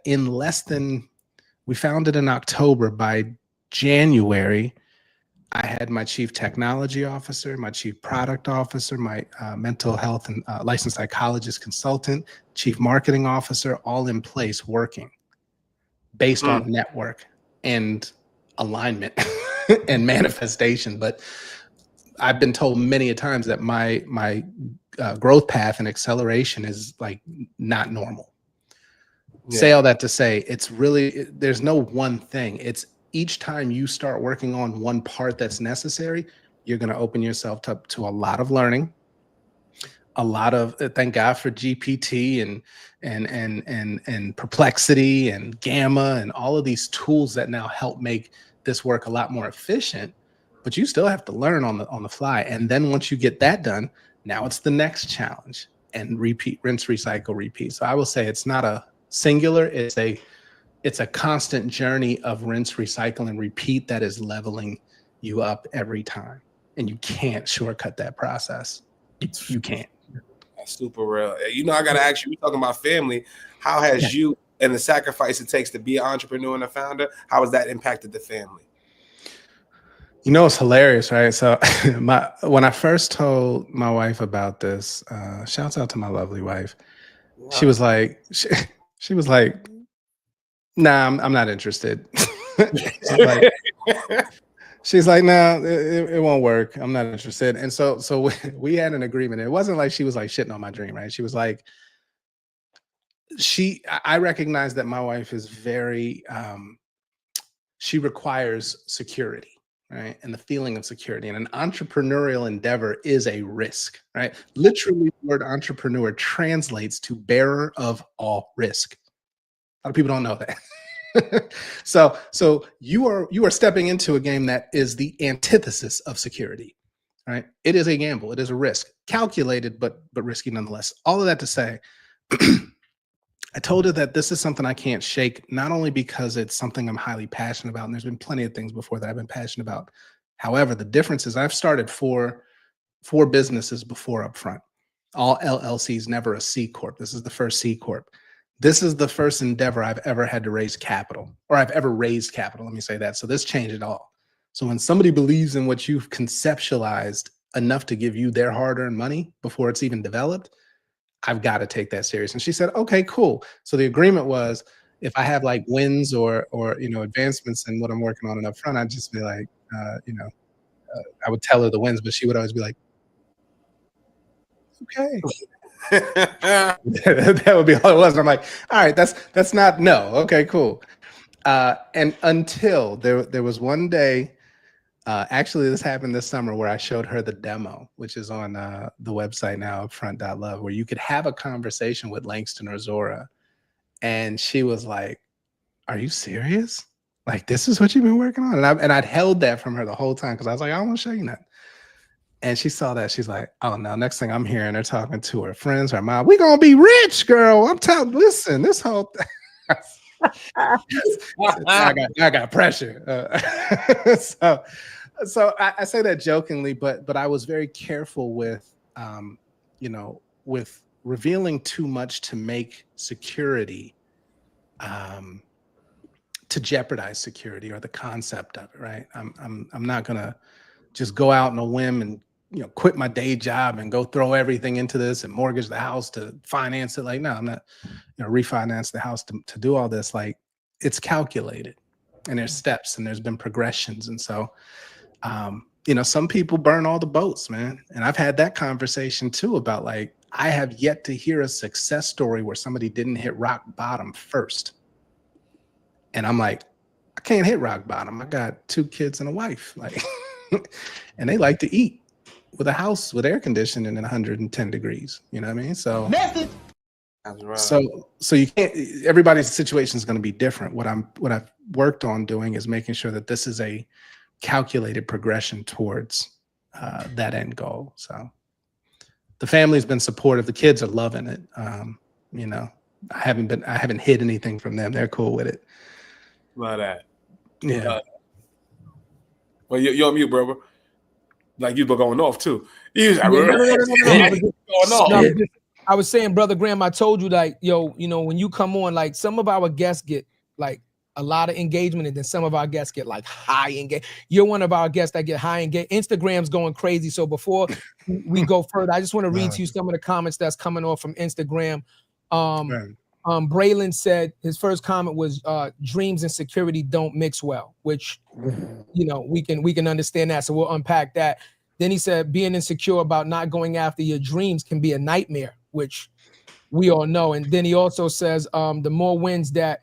we founded in October. By January, I had my chief technology officer, my chief product officer, my mental health and licensed psychologist consultant, chief marketing officer, all in place working based on network and alignment and manifestation. But I've been told many a times that my growth path and acceleration is like not normal. Yeah. Say all that to say, it's really, there's no one thing. It's each time you start working on one part that's necessary, you're going to open yourself up to a lot of learning, a lot of, thank God for GPT and Perplexity and Gamma and all of these tools that now help make this work a lot more efficient. But you still have to learn on the fly. And then once you get that done, now it's the next challenge, and repeat, rinse, recycle, repeat. So I will say it's not a singular, it's a constant journey of rinse, recycle, and repeat that is leveling you up every time. And you can't shortcut that process. You can't. That's super real. You know, I got to ask you, we're talking about family. How has you and the sacrifice it takes to be an entrepreneur and a founder, how has that impacted the family? You know, it's hilarious, right? So when I first told my wife about this, shouts out to my lovely wife. Wow. She was like, she was like, nah, I'm not interested. She's like, no, it won't work. I'm not interested. And so we had an agreement. It wasn't like she was like shitting on my dream, right? She was like, I recognize that my wife is very, she requires security, right? And the feeling of security. And an entrepreneurial endeavor is a risk, right? Literally, the word entrepreneur translates to bearer of all risk. A lot of people don't know that. so you are stepping into a game that is the antithesis of security, right? It is a gamble. It is a risk, calculated but risky nonetheless. All of that to say, I told her that this is something I can't shake, not only because it's something I'm highly passionate about, and there's been plenty of things before that I've been passionate about. However, the difference is I've started four businesses before Upfront, all LLCs, never a C Corp. This is the first C Corp. This is the first endeavor I've ever had to raise capital, or I've ever raised capital. Let me say that. So this changed it all. So when somebody believes in what you've conceptualized enough to give you their hard-earned money before it's even developed, I've got to take that serious. And she said, okay, cool. So the agreement was, if I have like wins or advancements in what I'm working on Upfront, I'd just be like, I would tell her the wins, but she would always be like, okay. That would be all it was. And I'm like, all right, that's not, no. Okay, cool. And until there was one day, actually this happened this summer, where I showed her the demo, which is on the website now, upfront.love, where you could have a conversation with Langston or Zora. And she was like, are you serious? Like, this is what you've been working on? And I'd held that from her the whole time, because I was like, I don't want to show you that. And she saw that. She's like, oh, no, next thing I'm hearing, they're talking to her friends, her mom. We're going to be rich, girl. I'm telling, listen, this whole thing. I got pressure. So I say that jokingly, but I was very careful with, with revealing too much to make security, to jeopardize security or the concept of it, right? I'm not gonna just go out on a whim and quit my day job and go throw everything into this and mortgage the house to finance it. Like, no, I'm not refinance the house to do all this. Like, it's calculated, and there's steps, and there's been progressions. And so some people burn all the boats, man. And I've had that conversation too, about like, I have yet to hear a success story where somebody didn't hit rock bottom first. And I'm like, I can't hit rock bottom. I got 2 kids and a wife, like, and they like to eat with a house with air conditioning and 110 degrees. You know what I mean? So, That's right. so you can't. Everybody's situation is going to be different. What I've worked on doing is making sure that this is a calculated progression towards that end goal. So the family's been supportive. The kids are loving it. I haven't hid anything from them. They're cool with it. Love that. Yeah. Well, you're on mute, bro. Like, you were going off too. No. I was saying, Brother Graham, I told you, like, when you come on, like, some of our guests get like a lot of engagement, and then some of our guests get like high engagement. You're one of our guests that get high engagement. Instagram's going crazy. So before we go further, I just want to read to you some of the comments that's coming off from Instagram. Braylon said his first comment was dreams and security don't mix well, which we can understand that. So we'll unpack that. Then he said being insecure about not going after your dreams can be a nightmare, which we all know. And then he also says the more wins that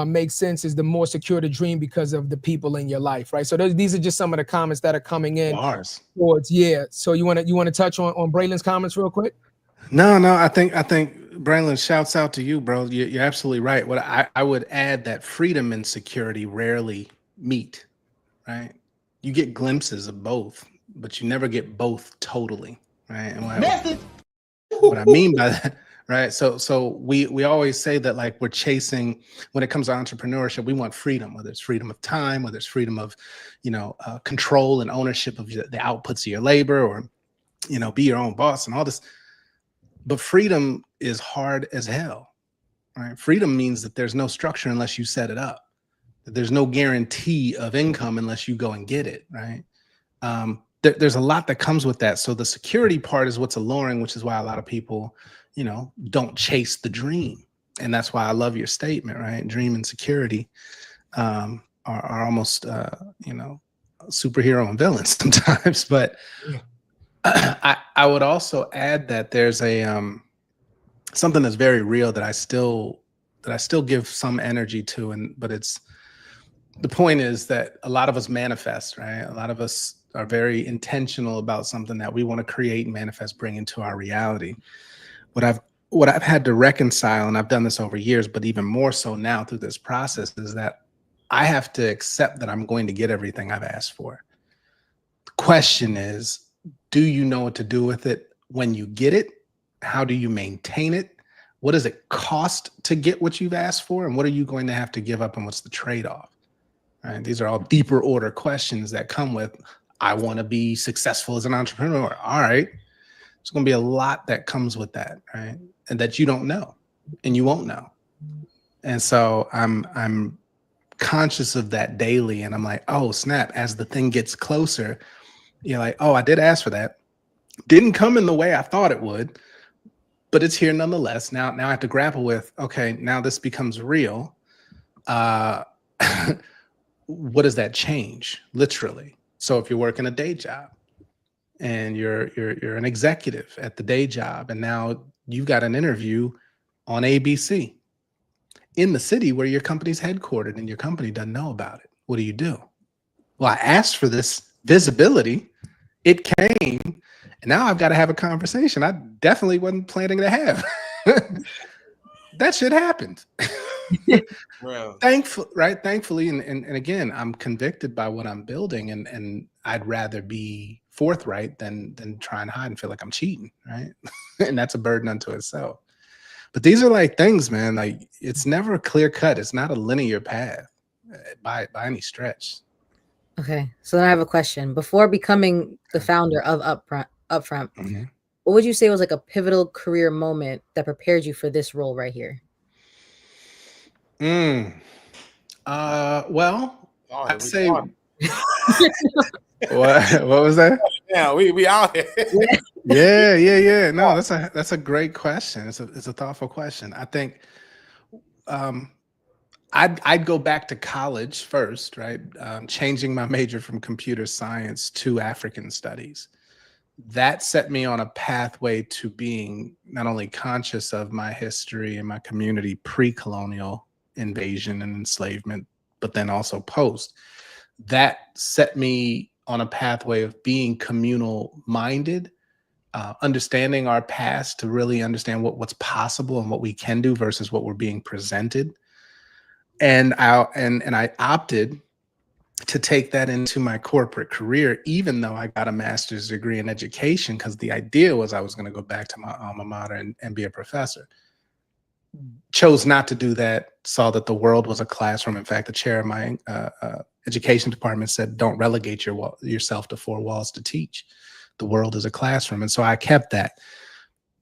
make sense is the more secure the dream because of the people in your life, right? So these are just some of the comments that are coming in. Towards, yeah. So you want to touch on Braylon's comments real quick? No. I think Braylon, shouts out to you, bro. You're absolutely right. What I would add that freedom and security rarely meet, right? You get glimpses of both, but you never get both totally, right? And what I mean by that, right? So we always say that, like, we're chasing, when it comes to entrepreneurship, we want freedom, whether it's freedom of time, whether it's freedom of, control and ownership of the outputs of your labor, or, be your own boss and all this. But freedom is hard as hell, right? Freedom means that there's no structure unless you set it up. That there's no guarantee of income unless you go and get it, right? There's a lot that comes with that. So the security part is what's alluring, which is why a lot of people, don't chase the dream. And that's why I love your statement, right? Dream and security are almost, superhero and villains sometimes. But I would also add that there's a something that's very real that I still give some energy to, but it's the point is that a lot of us manifest, right? A lot of us are very intentional about something that we want to create and manifest, bring into our reality. What I've had to reconcile, and I've done this over years, but even more so now through this process, is that I have to accept that I'm going to get everything I've asked for. The question is, do you know what to do with it when you get it? How do you maintain it? What does it cost to get what you've asked for? And what are you going to have to give up, and what's the trade-off? Right? These are all deeper order questions that come with, I want to be successful as an entrepreneur. All right. There's going to be a lot that comes with that, right? And that you don't know, and you won't know. And so I'm conscious of that daily. And I'm like, oh, snap. As the thing gets closer, you're like, oh, I did ask for that. Didn't come in the way I thought it would, but it's here nonetheless. Now I have to grapple with, okay, now this becomes real. What does that change? Literally. So if you're working a day job and you're an executive at the day job, and now you've got an interview on ABC in the city where your company's headquartered and your company doesn't know about it, what do? Well, I asked for this visibility. It came, and now I've got to have a conversation I definitely wasn't planning to have. That shit happened. Well, Thankfully, and again, I'm convicted by what I'm building, and I'd rather be forthright than try and hide and feel like I'm cheating, right? And that's a burden unto itself. But these are like things, man, like it's never a clear cut. It's not a linear path by any stretch. Okay, so then I have a question. Before becoming the founder of Upfront, Mm-hmm. what would you say was like a pivotal career moment that prepared you for this role right here? Well, oh, I'd we say on. what was that? Yeah, we out here. Yeah. No, that's a great question. It's a thoughtful question. I think I'd go back to college first, right? Changing my major from computer science to African studies. That set me on a pathway to being not only conscious of my history and my community pre-colonial invasion and enslavement, but then also post. That set me on a pathway of being communal minded, understanding our past to really understand what's possible and what we can do versus what we're being presented. And I opted to take that into my corporate career, even though I got a master's degree in education, because the idea was I was going to go back to my alma mater and be a professor. Chose not to do that, saw that the world was a classroom. In fact, the chair of my education department said, don't relegate yourself to four walls to teach. The world is a classroom. And so I kept that.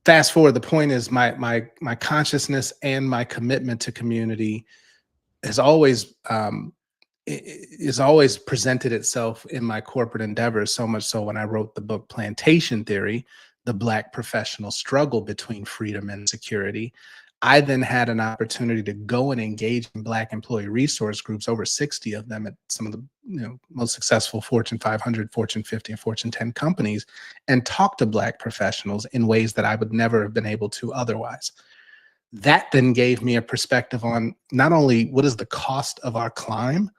Fast forward, the point is my consciousness and my commitment to community has always presented itself in my corporate endeavors, so much so when I wrote the book Plantation Theory, the Black professional struggle between freedom and security, I then had an opportunity to go and engage in Black employee resource groups, over 60 of them at some of the most successful Fortune 500, Fortune 50, and Fortune 10 companies, and talk to Black professionals in ways that I would never have been able to otherwise. That then gave me a perspective on not only what is the cost of our climb,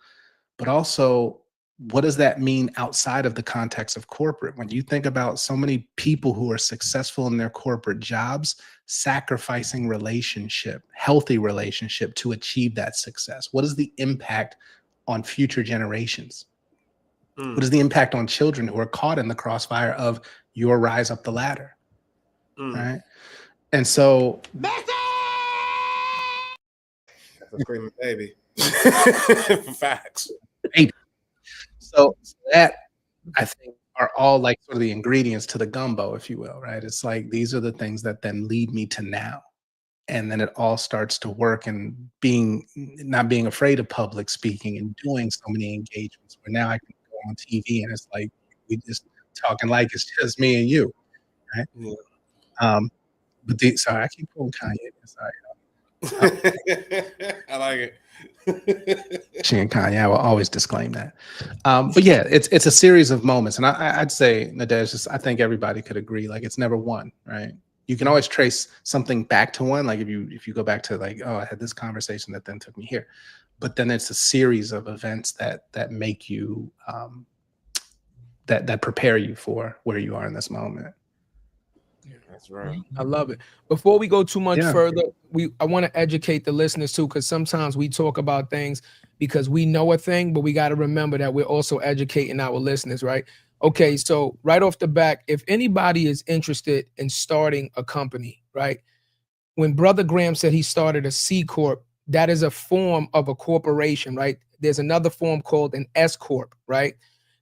but also what does that mean outside of the context of corporate? When you think about so many people who are successful in their corporate jobs, sacrificing healthy relationship to achieve that success. What is the impact on future generations? What is the impact on children who are caught in the crossfire of your rise up the ladder? Right? And so That's a screaming baby. Facts. So that, I think, are all like sort of the ingredients to the gumbo, if you will, right? It's like these are the things that then lead me to now. And then it all starts to work, and not being afraid of public speaking and doing so many engagements where now I can go on TV and it's like we just talking like it's just me and you, right? Yeah. Sorry, I keep pulling Kanye. Sorry. I like it. She and Kanye, I will always disclaim that. But yeah, it's a series of moments, and I'd say, Nadege, I think everybody could agree, like it's never one, right? You can always trace something back to one. Like if you go back to like, oh, I had this conversation that then took me here. But then it's a series of events that make you that prepare you for where you are in this moment. That's right. I love it. Before we go too much further, I want to educate the listeners too, because sometimes we talk about things because we know a thing, but we got to remember that we're also educating our listeners, right? Okay, so right off the back, if anybody is interested in starting a company, right? When Brother Graham said he started a C Corp, that is a form of a corporation, right? There's another form called an S Corp, right?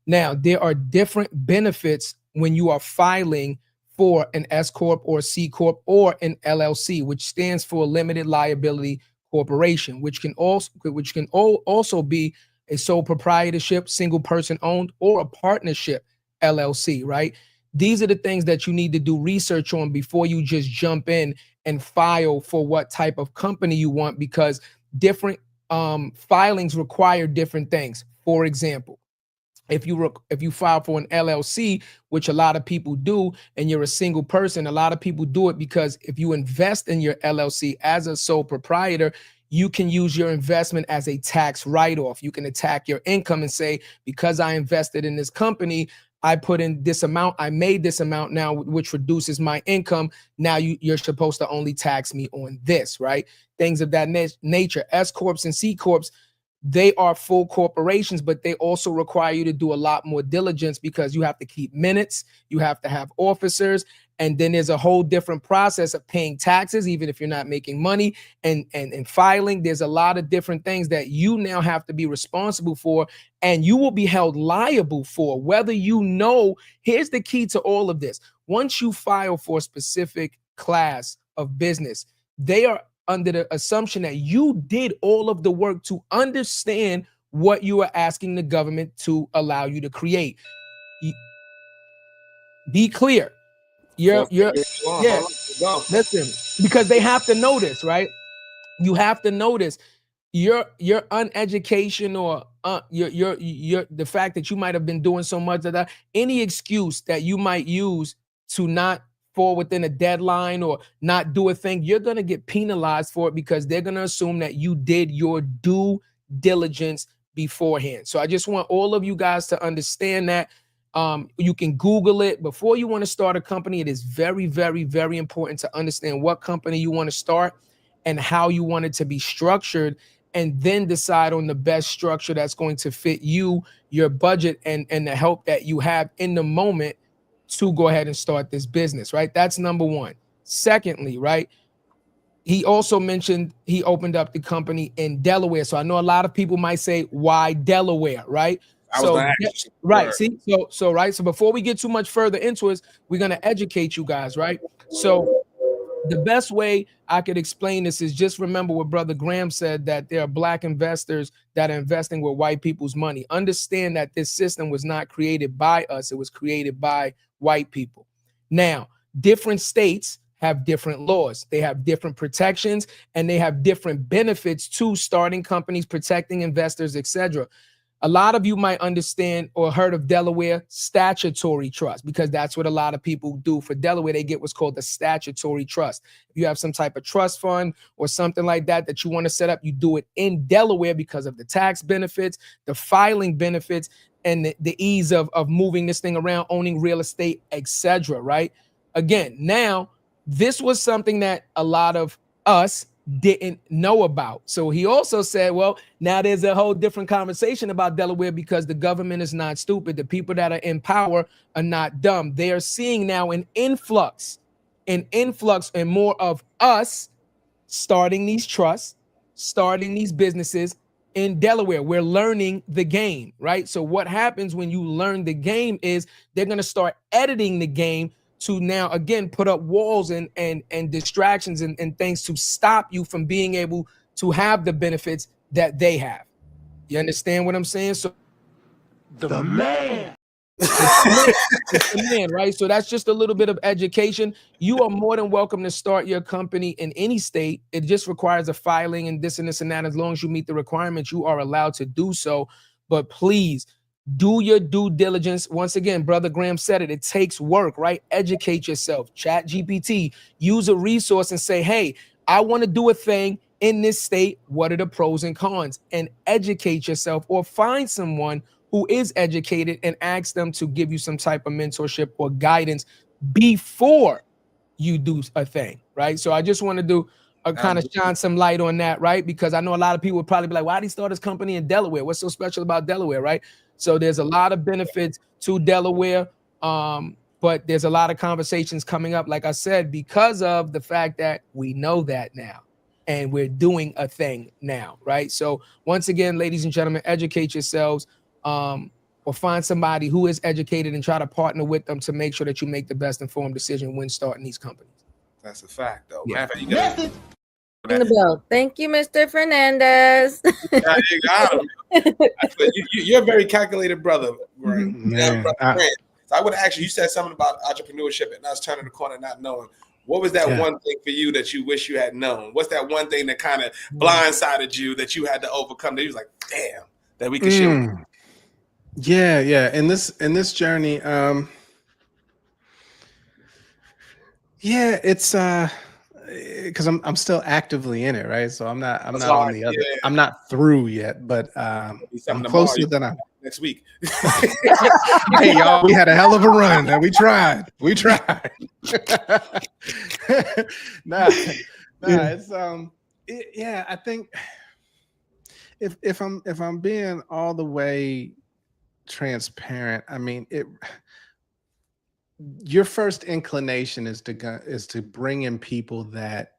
Now, there are different benefits when you are filing for an S Corp or C Corp or an LLC, which stands for limited liability corporation, which can also be a sole proprietorship, single person owned, or a partnership LLC, right? These are the things that you need to do research on before you just jump in and file for what type of company you want, because different filings require different things. For example, if you file for an LLC, which a lot of people do, and you're a single person, a lot of people do it because if you invest in your LLC as a sole proprietor, you can use your investment as a tax write-off. You can attack your income and say, because I invested in this company, I put in this amount, I made this amount now, which reduces my income. Now you're supposed to only tax me on this, right? Things of that nature. S Corps and C Corps, they are full corporations, but they also require you to do a lot more diligence because you have to keep minutes, you have to have officers, and then there's a whole different process of paying taxes, even if you're not making money, and filing. There's a lot of different things that you now have to be responsible for, and you will be held liable for, whether you know. Here's the key to all of this. Once you file for a specific class of business, they are under the assumption that you did all of the work to understand what you are asking the government to allow you to create. Be clear. Listen, because they have to notice, right? You have to notice your uneducation or your the fact that you might have been doing so much of that, any excuse that you might use to not fall within a deadline or not do a thing, you're going to get penalized for it because they're going to assume that you did your due diligence beforehand. So I just want all of you guys to understand that. You can Google it. Before you want to start a company, it is very, very, very important to understand what company you want to start and how you want it to be structured, and then decide on the best structure that's going to fit you, your budget, and the help that you have in the moment to go ahead and start this business, right? That's number one. Secondly, right, he also mentioned he opened up the company in Delaware. So I know a lot of people might say, why Delaware, right? Right. See, so before we get too much further into it, we're going to educate you guys, right? So the best way I could explain this is just remember what Brother Graham said, that there are Black investors that are investing with white people's money. Understand that this system was not created by us. It was created by white people. Now, different states have different laws. They have different protections, and they have different benefits to starting companies, protecting investors, etc. A lot of you might understand or heard of Delaware statutory trust, because that's what a lot of people do for Delaware. They get what's called the statutory trust. If you have some type of trust fund or something like that that you want to set up, you do it in Delaware because of the tax benefits, the filing benefits, and the ease of moving this thing around, owning real estate, etc. Right? Again, now this was something that a lot of us didn't know about. So he also said, well, now there's a whole different conversation about Delaware because the government is not stupid. The people that are in power are not dumb. They are seeing now an influx and more of us starting these trusts, starting these businesses in Delaware. We're learning the game, right? So what happens when you learn the game is they're going to start editing the game to now, again, put up walls and distractions and things to stop you from being able to have the benefits that they have. You understand what I'm saying? So The man. it's the man, right? So that's just a little bit of education. You are more than welcome to start your company in any state. It just requires a filing and this and that. As long as you meet the requirements, you are allowed to do so. But please, Do your due diligence. Once again, Brother Graham said it. It takes work, right? Educate yourself. Chat GPT. Use a resource and say, hey, I want to do a thing in this state. What are the pros and cons? And educate yourself, or find someone who is educated and ask them to give you some type of mentorship or guidance before you do a thing, right? So I just want to do a kind of shine some light on that, right? Because I know a lot of people would probably be like, why did he start his company in Delaware? What's so special about Delaware, right? So there's a lot of benefits to Delaware, but there's a lot of conversations coming up, like I said, because of the fact that we know that now and we're doing a thing now, right? So once again, ladies and gentlemen, educate yourselves, or find somebody who is educated and try to partner with them to make sure that you make the best informed decision when starting these companies. That's a fact, though. Yeah. Matter of fact, you Ring the bell. Thank you, Mr. Fernandez. you got him. You're a very calculated brother, right? Man, Brother Grant. So I would ask you, you said something about entrepreneurship and us turning the corner not knowing. What was that one thing for you that you wish you had known? What's that one thing that kind of blindsided you that you had to overcome? That you was like, damn, that we could share. Yeah. In this journey, it's because I'm still actively in it, right? So I'm not on the other. Yeah. I'm not through yet, but I'm closer than I. Next week. Hey y'all, we had a hell of a run, and we tried. Nah, it's I think if I'm being all the way transparent, I mean your first inclination is to bring in people that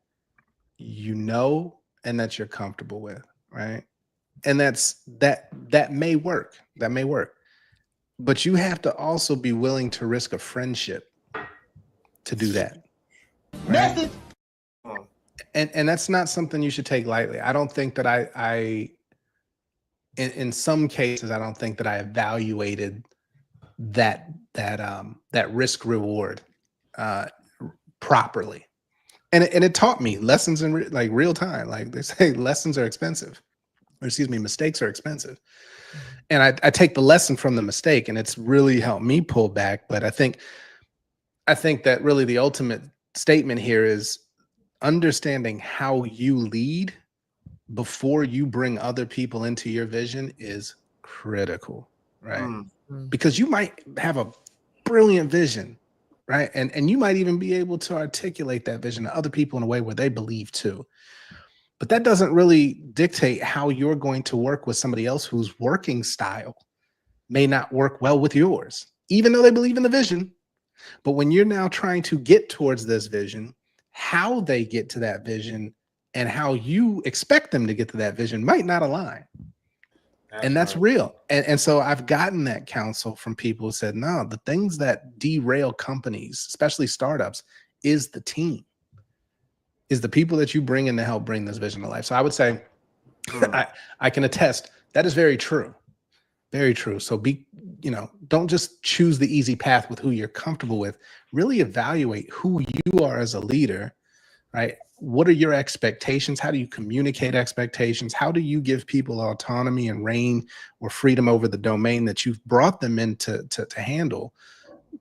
you know and that you're comfortable with, right? And that may work. That may work. But you have to also be willing to risk a friendship to do that. Right? And that's not something you should take lightly. I don't think that I in some cases, I don't think that I evaluated that risk reward properly. And it taught me lessons in real time. Like they say, lessons are expensive. Or excuse me, mistakes are expensive. And I take the lesson from the mistake, and it's really helped me pull back. But I think that really the ultimate statement here is understanding how you lead before you bring other people into your vision is critical, right? Because you might have a brilliant vision, right? And you might even be able to articulate that vision to other people in a way where they believe too. But that doesn't really dictate how you're going to work with somebody else whose working style may not work well with yours, even though they believe in the vision. But when you're now trying to get towards this vision, how they get to that vision and how you expect them to get to that vision might not align. And that's real. And so I've gotten that counsel from people who said, no, the things that derail companies, especially startups, is the team. Is the people that you bring in to help bring this vision to life. So I would say, I can attest that is very true. Very true. So don't just choose the easy path with who you're comfortable with. Really evaluate who you are as a leader, right? What are your expectations? How do you communicate expectations? How do you give people autonomy and reign or freedom over the domain that you've brought them in to handle,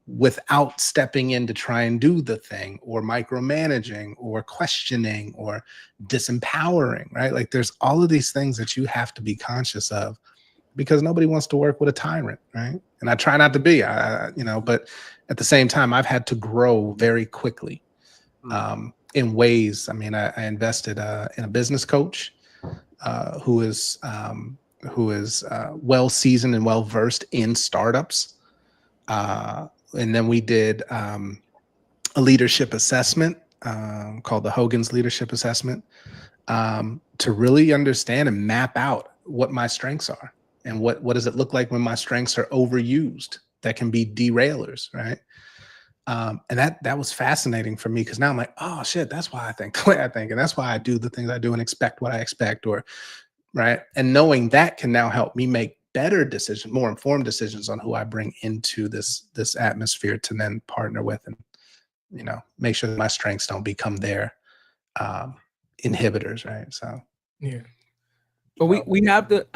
without stepping in to try and do the thing, or micromanaging or questioning or disempowering, right? Like there's all of these things that you have to be conscious of, because nobody wants to work with a tyrant, right? And I try not to be, but at the same time, I've had to grow very quickly in ways. I mean, I invested in a business coach who is well seasoned and well versed in startups. And then we did a leadership assessment called the Hogan's Leadership Assessment to really understand and map out what my strengths are and what does it look like when my strengths are overused that can be derailers, right? And that was fascinating for me, because now I'm like, oh shit, that's why I think the way I think, and that's why I do the things I do and expect what I expect, or right. And knowing that can now help me make better decisions, more informed decisions on who I bring into this atmosphere to then partner with, and make sure that my strengths don't become their inhibitors, right? So yeah. But we have to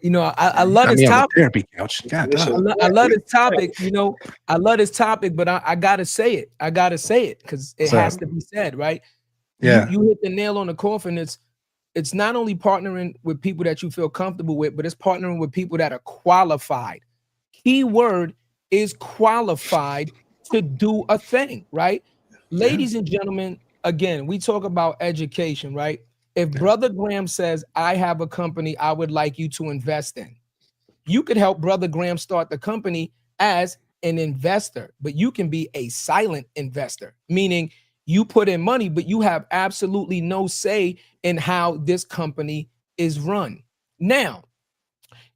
You know, I love this topic. Therapy couch. God, I love this topic. You know, I love this topic, but I gotta say it. I gotta say it because it has to be said, right? Yeah. You hit the nail on the coffin. It's not only partnering with people that you feel comfortable with, but it's partnering with people that are qualified. Key word is qualified to do a thing, right? Ladies and gentlemen, again, we talk about education, right? If Brother Graham says, I have a company I would like you to invest in, you could help Brother Graham start the company as an investor, but you can be a silent investor, meaning you put in money, but you have absolutely no say in how this company is run. Now,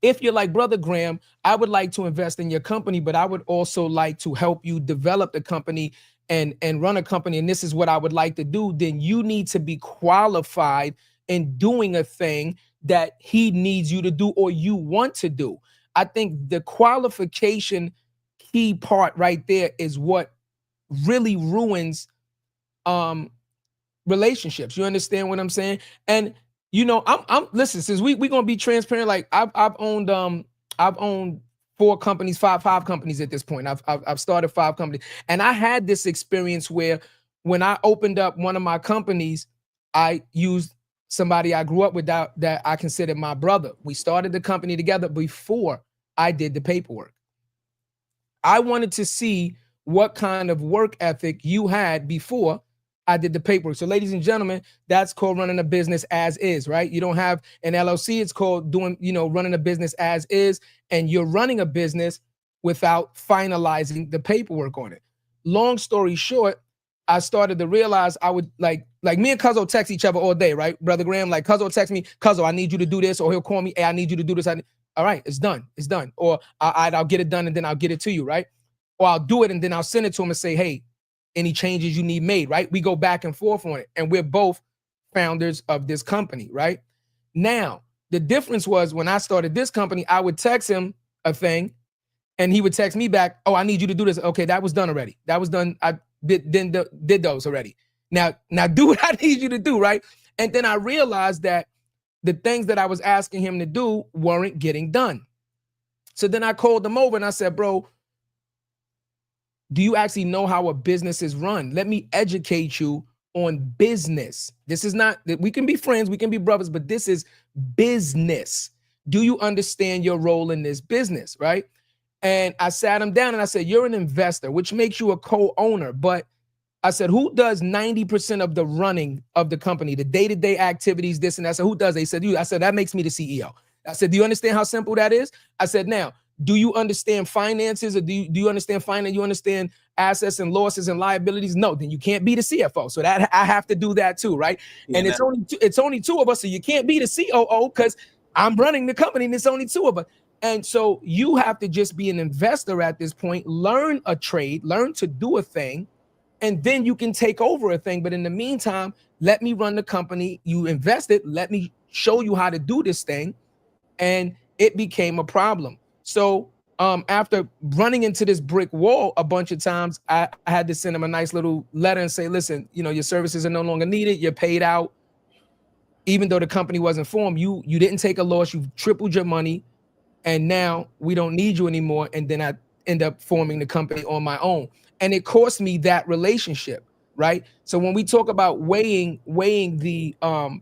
if you're like, Brother Graham, I would like to invest in your company, but I would also like to help you develop the company and run a company, and this is what I would like to do, then you need to be qualified in doing a thing that he needs you to do or you want to do. I think the qualification key part right there is what really ruins relationships. You understand what I'm saying? And you know, I'm listen, since we're gonna be transparent, like I've owned four companies, five companies at this point. I've started 5 companies, and I had this experience where when I opened up one of my companies, I used somebody I grew up with that I considered my brother. We started the company together before I did the paperwork. I wanted to see what kind of work ethic you had before I did the paperwork. So, ladies and gentlemen, that's called running a business as is, right? You don't have an LLC. It's called running a business as is, and you're running a business without finalizing the paperwork on it. Long story short, I started to realize I would like me and Cuzzo text each other all day, right? Brother Graham, like Cuzzo text me, Cuzzo, I need you to do this, or he'll call me, hey, I need you to do this. All right, it's done. It's done. Or I'll get it done and then I'll get it to you, right? Or I'll do it and then I'll send it to him and say, hey, any changes you need made, right? We go back and forth on it. And we're both founders of this company, right? Now, the difference was when I started this company, I would text him a thing and he would text me back, oh, I need you to do this. Okay, that was done already. That was done. I did those already. Now do what I need you to do, right? And then I realized that the things that I was asking him to do weren't getting done. So then I called him over and I said, bro, do you actually know how a business is run? Let me educate you on business. This is not that we can be friends, we can be brothers, but this is business. Do you understand your role in this business, right? And I sat him down and I said, you're an investor, which makes you a co-owner. But I said, who does 90% of the running of the company, the day-to-day activities, this and that? I said, who does? They said, you. I said, that makes me the CEO. I said, do you understand how simple that is? I said, now, do you understand finances, or do you understand finance? You understand assets and losses and liabilities? No, then you can't be the CFO. So that I have to do that too, right? Yeah, and it's only 2 of us, so you can't be the COO because I'm running the company and it's only 2 of us. And so you have to just be an investor at this point, learn a trade, learn to do a thing, and then you can take over a thing. But in the meantime, let me run the company. You invested, let me show you how to do this thing. And it became a problem. So after running into this brick wall a bunch of times, I had to send him a nice little letter and say, listen, your services are no longer needed. You're paid out. Even though the company wasn't formed, you didn't take a loss. You tripled your money. And now we don't need you anymore. And then I end up forming the company on my own. And it cost me that relationship, right? So when we talk about weighing the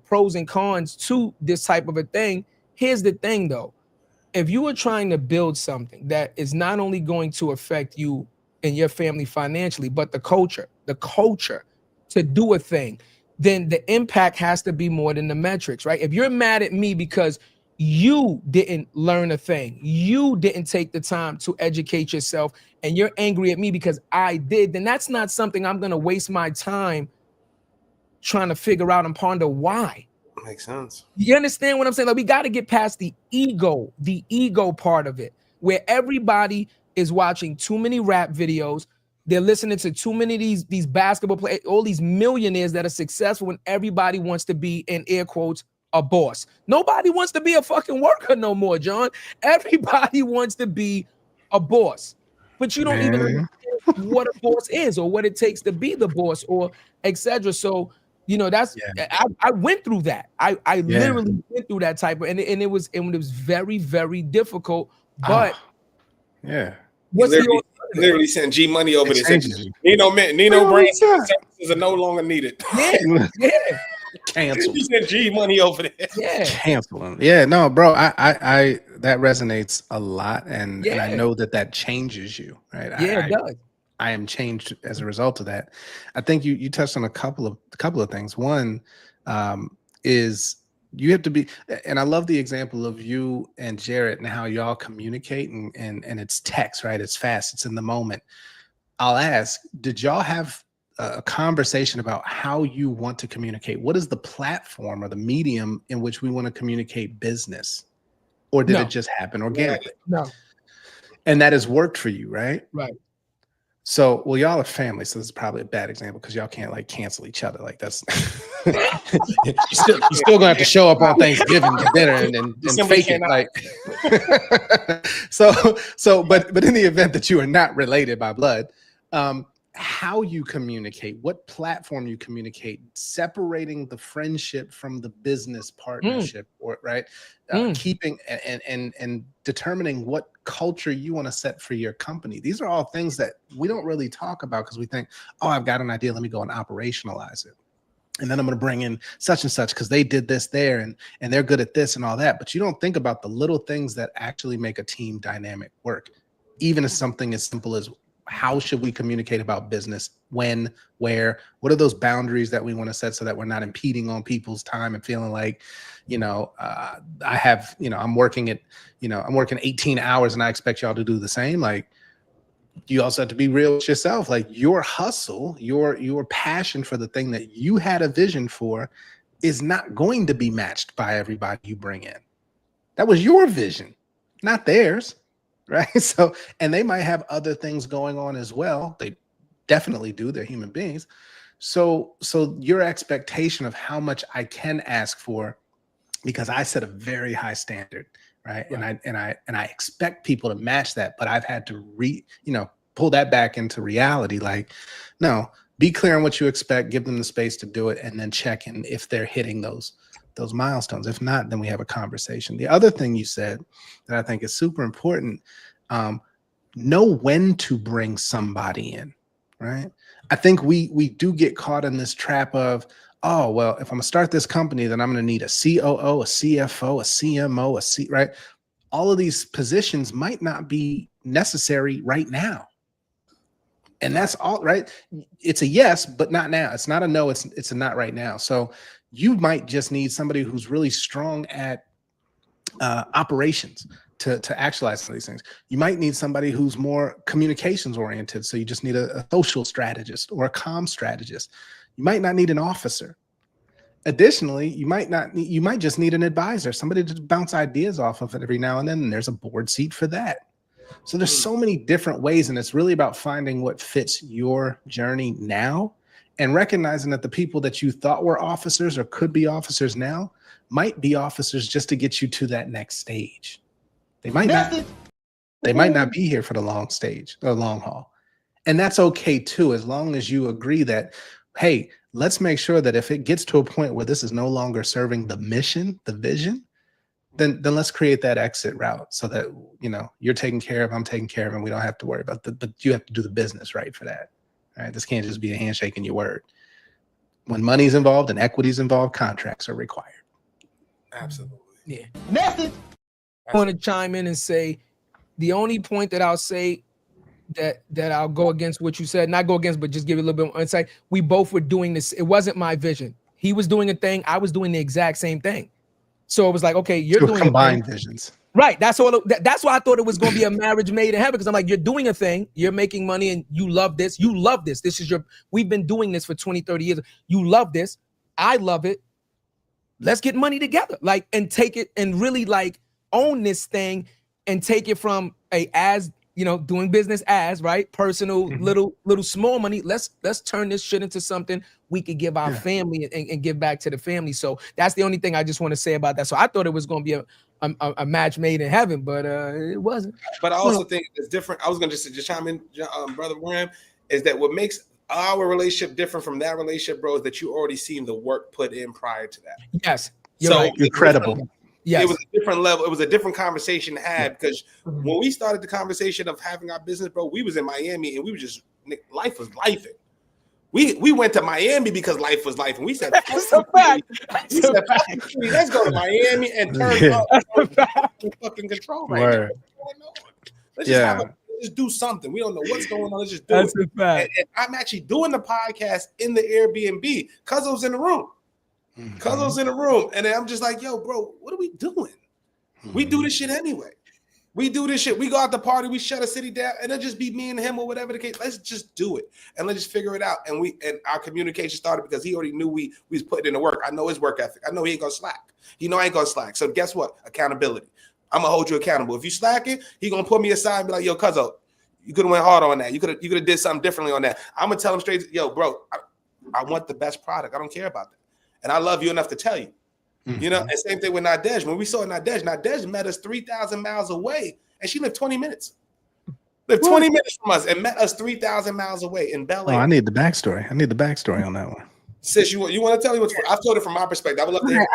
pros and cons to this type of a thing, here's the thing though. If you are trying to build something that is not only going to affect you and your family financially, but the culture to do a thing, then the impact has to be more than the metrics, right? If you're mad at me because you didn't learn a thing, you didn't take the time to educate yourself, and you're angry at me because I did, then that's not something I'm going to waste my time trying to figure out and ponder why. Makes sense. You understand what I'm saying? Like, we got to get past the ego part of it, where everybody is watching too many rap videos. They're listening to too many of these basketball players, all these millionaires that are successful, and everybody wants to be, in air quotes, a boss. Nobody wants to be a fucking worker no more, John. Everybody wants to be a boss, but you don't even understand what a boss is or what it takes to be the boss or etc. So You know, that's I went through that. I literally went through that type of, and it was very, very difficult. But what's the literally sent G Money over there. Nino Brain services are no longer needed. Yeah. Cancel. He sent G Money over there. Yeah. Cancel. Yeah, no, bro. I that resonates a lot, and I know that changes you, right? Yeah, it does. I am changed as a result of that. I think you touched on a couple of things. One is you have to be, and I love the example of you and Jarrett and how y'all communicate, and it's text, right? It's fast, it's in the moment. I'll ask, did y'all have a conversation about how you want to communicate? What is the platform or the medium in which we want to communicate business? Or did it just happen organically? No. And that has worked for you, right? Right. So, well, y'all are family, so this is probably a bad example because y'all can't like cancel each other. Like that's you're still gonna have to show up on Thanksgiving dinner and fake it. Like but in the event that you are not related by blood, how you communicate, what platform you communicate, separating the friendship from the business partnership, or right, keeping and determining what culture you want to set for your company. These are all things that we don't really talk about because we think, oh, I've got an idea, let me go and operationalize it, and then I'm going to bring in such and such because they did this there and they're good at this and all that. But you don't think about the little things that actually make a team dynamic work, even as something as simple as how should we communicate about business, when, where, what are those boundaries that we want to set so that we're not impeding on people's time and feeling like, I'm working 18 hours and I expect y'all to do the same. Like, you also have to be real with yourself. Like, your hustle, your passion for the thing that you had a vision for is not going to be matched by everybody you bring in. That was your vision, not theirs. Right. So, and they might have other things going on as well. They definitely do. They're human beings. So your expectation of how much I can ask for, because I set a very high standard, right? And I expect people to match that, but I've had to pull that back into reality. Like, no, be clear on what you expect, give them the space to do it, and then check in if they're hitting those milestones. If not, then we have a conversation. The other thing you said that I think is super important, know when to bring somebody in, right? I think we do get caught in this trap of, oh, well, if I'm gonna start this company, then I'm gonna need a COO, a CFO, a CMO, right? All of these positions might not be necessary right now. And that's all, right? It's a yes, but not now. It's not a no, it's a not right now. So you might just need somebody who's really strong at operations to actualize some of these things. You might need somebody who's more communications oriented. So you just need a social strategist or a comm strategist. You might not need an officer. Additionally, you might just need an advisor, somebody to bounce ideas off of it every now and then. And there's a board seat for that. So there's so many different ways, and it's really about finding what fits your journey now and recognizing that the people that you thought were officers or could be officers now might be officers just to get you to that next stage. They might not be here for the long haul. And that's okay too, as long as you agree that, hey, let's make sure that if it gets to a point where this is no longer serving the mission, the vision, then let's create that exit route so that, you're taken care of, I'm taken care of, and we don't have to worry about but you have to do the business right for that. All right. This can't just be a handshake and your word. When money's involved and equity's involved, contracts are required. Absolutely. Yeah. Method. I want to chime in and say the only point that I'll say that I'll go against what you said, not go against, but just give you a little bit more insight. We both were doing this. It wasn't my vision. He was doing a thing. I was doing the exact same thing. So it was like, okay, you're doing combined visions. Right. That's all. That's why I thought it was going to be a marriage made in heaven, because I'm like, you're doing a thing, you're making money, and you love this. You love this. This is we've been doing this for 20, 30 years. You love this. I love it. Let's get money together, and take it and really own this thing and take it from doing business as right, personal, little small money. Let's turn this shit into something we could give our family and give back to the family. So that's the only thing I just want to say about that. So I thought it was going to be a match made in heaven, but it wasn't. But I also think it's different. I was going to just chime in, Brother Ram, is that what makes our relationship different from that relationship, bro, is that you already seen the work put in prior to that. Yes. You're credible. Yes. It was a different level. It was a different conversation had because when we started the conversation of having our business, bro, we was in Miami and we were just, life was lifing. We went to Miami because life was life, and we said, That's a fact. We said, let's go to Miami and turn up fucking control right now. Let's just do something. We don't know what's going on. Let's just do it. That's a fact. And I'm actually doing the podcast in the Airbnb. Cuzzo's in the room. Cuzzo's in the room. And then I'm just like, yo, bro, what are we doing? We do this shit anyway. We do this shit. We go out the party. We shut a city down, and it'll just be me and him or whatever the case. Let's just do it, and let's just figure it out. And our communication started because he already knew we was putting in the work. I know his work ethic. I know he ain't gonna slack. He know I ain't gonna slack. So guess what? Accountability. I'm gonna hold you accountable. If you slacking, he gonna put me aside and be like, yo, Cuzzo, you could have went hard on that. You could have did something differently on that. I'm gonna tell him straight, yo, bro, I want the best product. I don't care about that, and I love you enough to tell you. You know, and same thing with Nadege. When we saw Nadege met us 3,000 miles away, and she lived 20 minutes. Lived 20 minutes from us and met us 3,000 miles away in Bel Air. Oh, I need the backstory. on that one. Sis, you want to tell me what's? I've told it from my perspective. I would love to hear.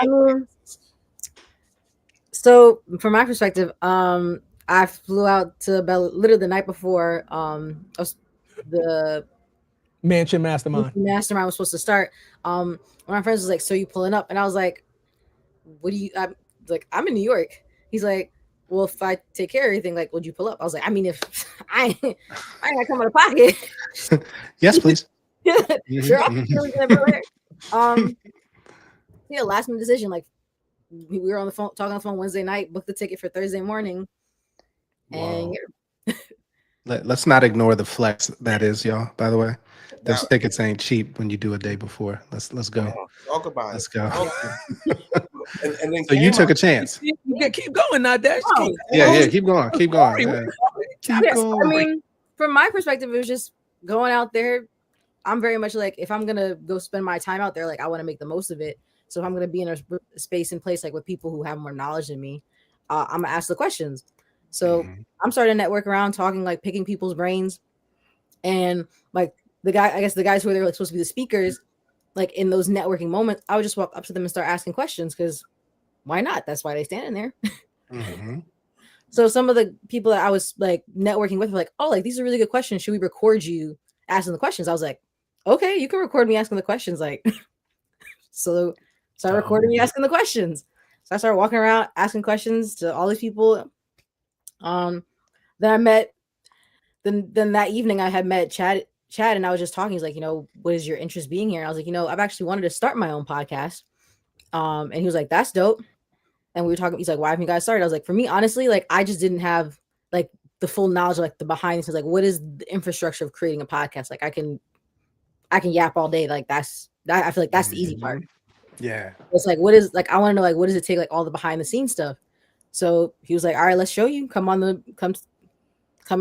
So from my perspective, I flew out to literally the night before the Mansion Mastermind was supposed to start. One of my friends was like, "So you pulling up?" And I was like, "What do you?" I'm like, "I'm in New York." He's like, "Well, if I take care of everything, like, would you pull up?" I was like, "I mean, if I ain't gonna come out of pocket." Yes, please. Sure. Yeah, last minute decision. Like, we were on the phone, talking on the phone Wednesday night, booked the ticket for Thursday morning, and let's not ignore the flex that is, y'all. By the way, those tickets ain't cheap when you do a day before. Let's go. Talk about it. Let's go. And then so you took a chance. Keep going, Nadege. Yeah, keep going. Keep going. I mean, from my perspective, it was just going out there. I'm very much like, if I'm gonna go spend my time out there, like, I want to make the most of it. So if I'm gonna be in a space and place like with people who have more knowledge than me, I'm gonna ask the questions. So I'm starting to network around, talking, like, picking people's brains, and like the guys who are there, like, supposed to be the speakers, like, in those networking moments, I would just walk up to them and start asking questions, because why not? That's why they standing there. So some of the people that I was like networking with were like, "Oh, like, these are really good questions. Should we record you asking the questions?" I was like, "Okay, you can record me asking the questions." Like, so I recorded me asking the questions. So I started walking around asking questions to all these people. Then I met. Then that evening I had met Chad, and I was just talking. He's like, "What is your interest being here?" And I was like, "I've actually wanted to start my own podcast." And he was like, "That's dope." And we were talking. He's like, "Why haven't you guys started?" I was like, "For me, honestly, like, I just didn't have like the full knowledge, like the behind the scenes, like, what is the infrastructure of creating a podcast? Like, I can yap all day. Like, I feel like that's the easy part. Yeah. It's like, what is, like, I want to know, like, what does it take, like, all the behind the scenes stuff." So he was like, "All right, let's show you. Come and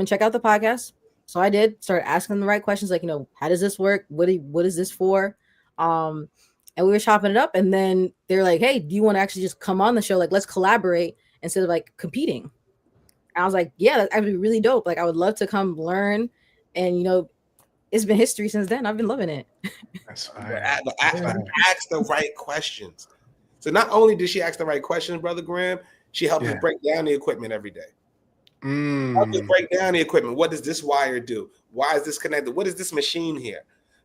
check out the podcast." So I did, start asking the right questions, like, how does this work? What is this for? And we were chopping it up, and then they're like, "Hey, do you want to actually just come on the show? Like, let's collaborate instead of like competing." And I was like, "Yeah, that'd be really dope. Like, I would love to come learn." And it's been history since then. I've been loving it. That's fine. Ask the right questions. So not only did she ask the right questions, Brother Graham, she helped us break down the equipment every day. Help us break down the equipment. What does this wire do? Why is this connected? What is this machine here?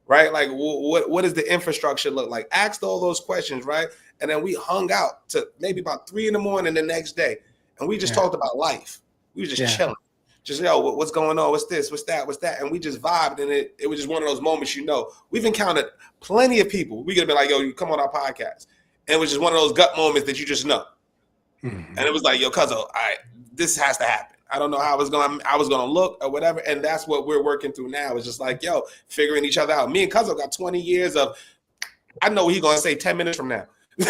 Right? Like, what does the infrastructure look like? Asked all those questions, right? And then we hung out to maybe about 3 a.m. the next day, and we just talked about life. We were just chilling. Just, what's going on? What's this? What's that? What's that? And we just vibed, and it was just one of those moments, We've encountered plenty of people. We could have been like, "Yo, you come on our podcast." And it was just one of those gut moments that you just know. And it was like, "Yo, Cuzzo, all right, this has to happen." I don't know how I was gonna look or whatever. And that's what we're working through now. It's just like, figuring each other out. Me and Cuzzo got 20 years of, I know what he's gonna say 10 minutes from now. It's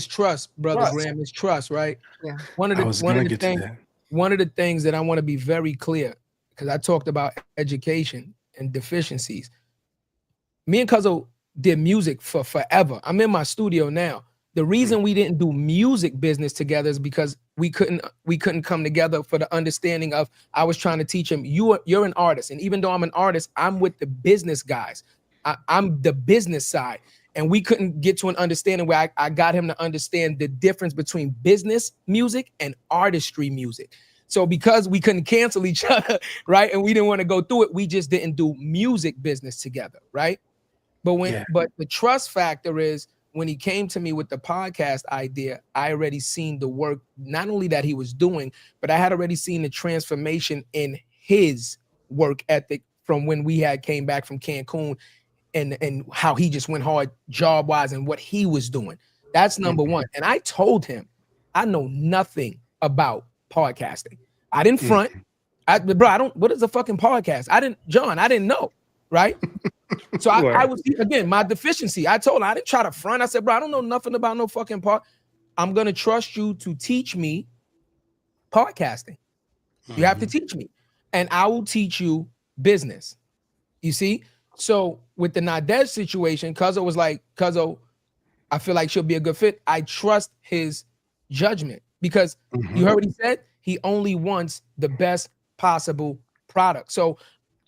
trust, Brother Graham. It's trust, right? Yeah. One of the things that I want to be very clear, because I talked about education and deficiencies. Me and Cuzzo did music for forever. I'm in my studio now, The reason we didn't do music business together is because we couldn't come together for the understanding of, I was trying to teach him, you're an artist, and even though I'm an artist, I'm with the business guys. I'm the business side, and we couldn't get to an understanding where I got him to understand the difference between business music and artistry music. So because we couldn't cancel each other, right, and we didn't want to go through it, we just didn't do music business together, right? But the trust factor is, when he came to me with the podcast idea, I already seen the work, not only that he was doing, but I had already seen the transformation in his work ethic from when we had came back from Cancun, and how he just went hard job wise and what he was doing. That's number one. And I told him, I know nothing about podcasting. I didn't front. What is a fucking podcast? I didn't know, right? So I was, again, my deficiency. I told him, I didn't try to front. I said, bro, I don't know nothing about no fucking I'm going to trust you to teach me podcasting. You have to teach me, and I will teach you business. You see? So with the Nadege situation, Cuzzo was like, Cuzzo, I feel like she'll be a good fit. I trust his judgment because you heard what he said. He only wants the best possible product. So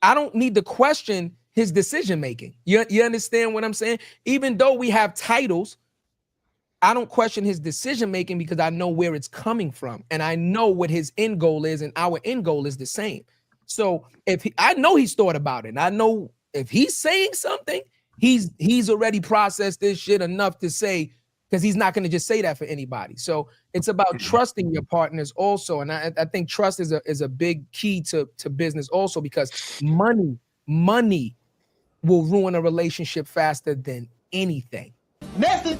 I don't need to question his decision making. You understand what I'm saying? Even though we have titles, I don't question his decision making because I know where it's coming from, and I know what his end goal is, and our end goal is the same. So I know he's thought about it. And I know if he's saying something, he's already processed this shit enough to say, because he's not going to just say that for anybody. So it's about trusting your partners also. And I think trust is a big key to business also, because money will ruin a relationship faster than anything. Message.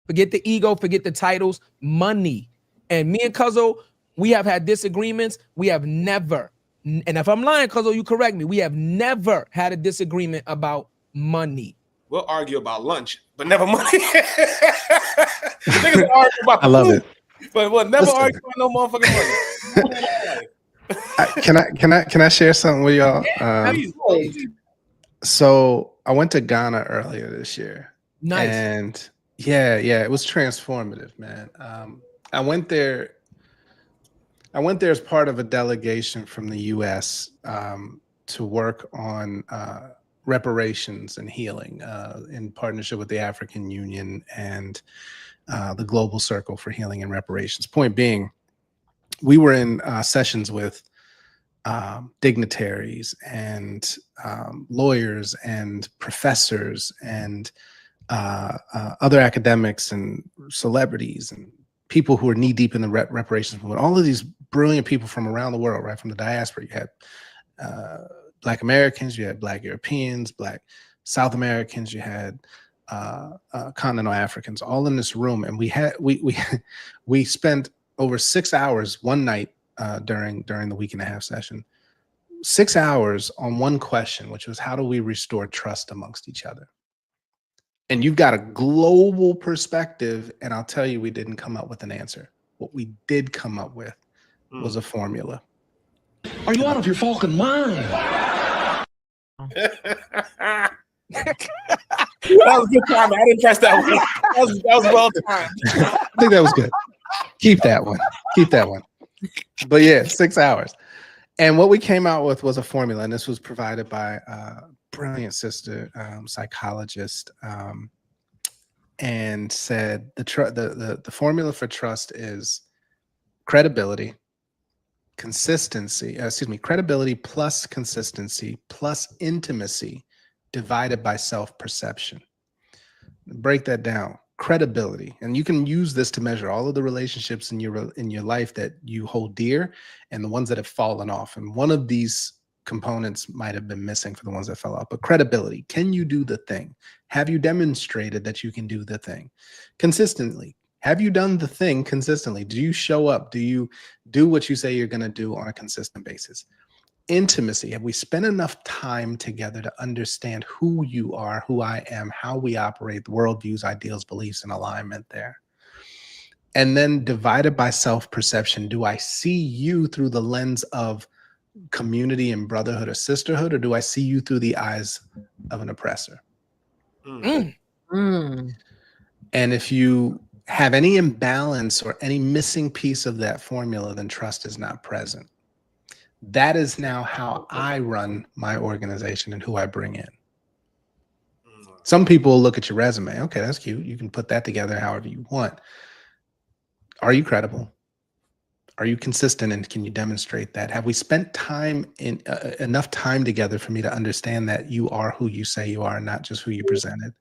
Forget the ego, forget the titles, money. And me and Cuzzo, we have had disagreements. We have never, and if I'm lying, Cuzzo, you correct me, we have never had a disagreement about money. We'll argue about lunch, but never money. Niggas argue about I love food, it. but we'll never argue about no motherfucking money. Can I share something with y'all? Please. So I went to Ghana earlier this year. Nice. And yeah, it was transformative, man. I went there as part of a delegation from the US to work on reparations and healing in partnership with the African Union and the Global Circle for Healing and Reparations. Point being, we were in sessions with dignitaries and lawyers and professors and other academics and celebrities and people who are knee deep in the reparations movement. All of these brilliant people from around the world, right? From the diaspora, you had Black Americans, you had Black Europeans, Black South Americans, you had continental Africans, all in this room, and we spent over 6 hours one night during the week and a half session, 6 hours on one question, which was, how do we restore trust amongst each other? And you've got a global perspective, and I'll tell you, we didn't come up with an answer. What we did come up with was a formula. Are you out of your fucking mind? That was good time. I didn't trust that one. That was well timed. I think that was good. Keep that one. But yeah, 6 hours. And what we came out with was a formula, and this was provided by a brilliant sister, psychologist, and said the formula for trust is credibility, credibility plus consistency plus intimacy divided by self-perception. Break that down. Credibility, and you can use this to measure all of the relationships in your life that you hold dear and the ones that have fallen off. And one of these components might have been missing for the ones that fell off. But credibility, can you do the thing? Have you demonstrated that you can do the thing consistently? Have you done the thing consistently? Do you show up? Do you do what you say you're going to do on a consistent basis? Intimacy. Have we spent enough time together to understand who you are, who I am, how we operate, worldviews, ideals, beliefs, and alignment there? And then divided by self-perception, do I see you through the lens of community and brotherhood or sisterhood, or do I see you through the eyes of an oppressor? And if you have any imbalance or any missing piece of that formula, then trust is not present. That is now how I run my organization and who I bring in. Some people will look at your resume. Okay, that's cute. You can put that together however you want. Are you credible? Are you consistent, and can you demonstrate that? Have we spent time in enough time together for me to understand that you are who you say you are, and not just who you presented?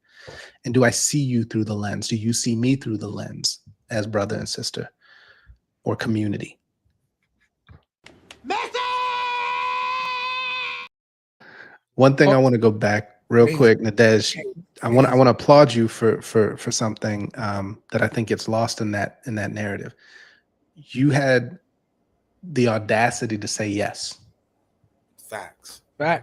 And do I see you through the lens? Do you see me through the lens as brother and sister or community? One thing I want to go back real quick, Nadege. I want to applaud you for something that I think gets lost in that narrative. You had the audacity to say yes. Facts. Right.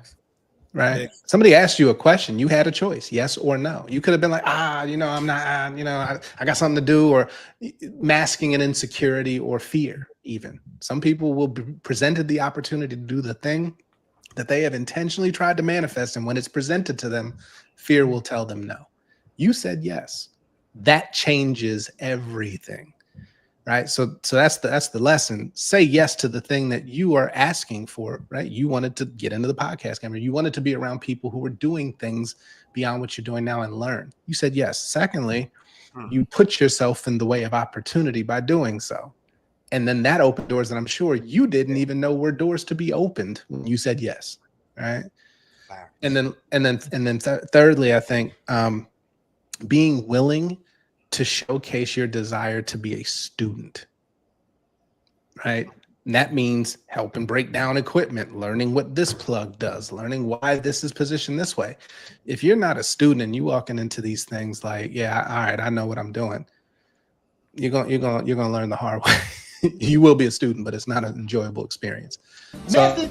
Yeah. Somebody asked you a question. You had a choice, yes or no. You could have been like, I'm not, I got something to do, or masking an insecurity or fear. Even some people will be presented the opportunity to do the thing that they have intentionally tried to manifest, and when it's presented to them, fear will tell them no. You said yes. That changes everything. Right. So that's the lesson. Say yes to the thing that you are asking for. Right. You wanted to get into the podcast camera. You wanted to be around people who were doing things beyond what you're doing now and learn. You said yes. Secondly, you put yourself in the way of opportunity by doing so. And then that opened doors that I'm sure you didn't even know were doors to be opened when you said yes. Right. And then thirdly, I think being willing to showcase your desire to be a student, right? And that means helping break down equipment, learning what this plug does, learning why this is positioned this way. If you're not a student and you walking into these things like, yeah, all right, I know what I'm doing, you're gonna learn the hard way. You will be a student, but it's not an enjoyable experience. So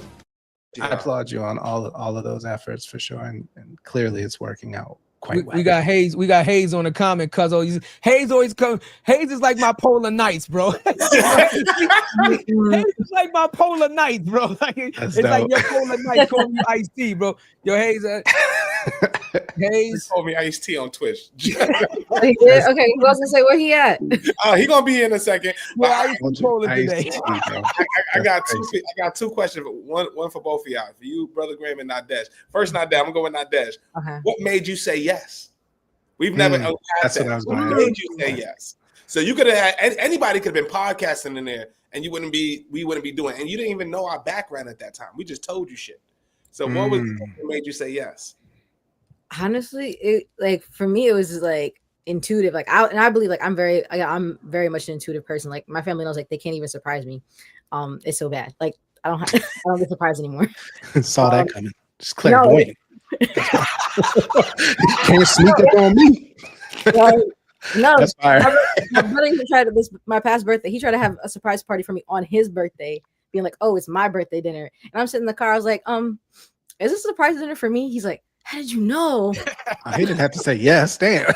I applaud you on all of those efforts for sure, and clearly it's working out. We got Hayes. We got Hayes on the comment, cuz Hayes always come. Hayes is like my polar nights, bro. Hayes is like my polar nights, bro. It's dope. Like your polar nights call me Ice-T, bro. Yo, Hayes. Hayes called me Ice-T on Twitch. He did? Okay, he was gonna say where he at. He gonna be in a second. Yeah, today. I got two questions. One for both of y'all. For you, Brother Graham and Nadege. First, Nadege. I'm gonna go with Nadege. Okay. What made you say yes? We've never had that. What made you say yes? So you could have had anybody could have been podcasting in there, and we wouldn't be doing. And you didn't even know our background at that time. We just told you shit. So what made you say yes? Honestly, for me, it was like intuitive. I believe I'm very much an intuitive person. Like my family knows, they can't even surprise me. It's so bad. Like I don't get surprised anymore. Saw that coming. Just clairvoyant. Can't sneak up on me. No, that's fire. My brother even tried my past birthday. He tried to have a surprise party for me on his birthday, being like, "Oh, it's my birthday dinner." And I'm sitting in the car. I was like, "Is this a surprise dinner for me?" He's like, "How did you know?" He didn't have to say yes. Damn.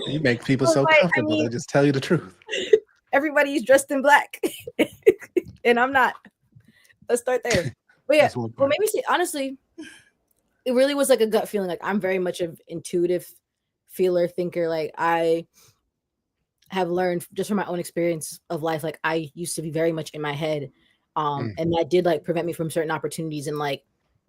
You make people so comfortable. They just tell you the truth. Everybody's dressed in black, and I'm not. Let's start there. But yeah, well, maybe honestly, it really was like a gut feeling. Like I'm very much an intuitive feeler, thinker. Like I have learned just from my own experience of life. Like I used to be very much in my head, and that did prevent me from certain opportunities and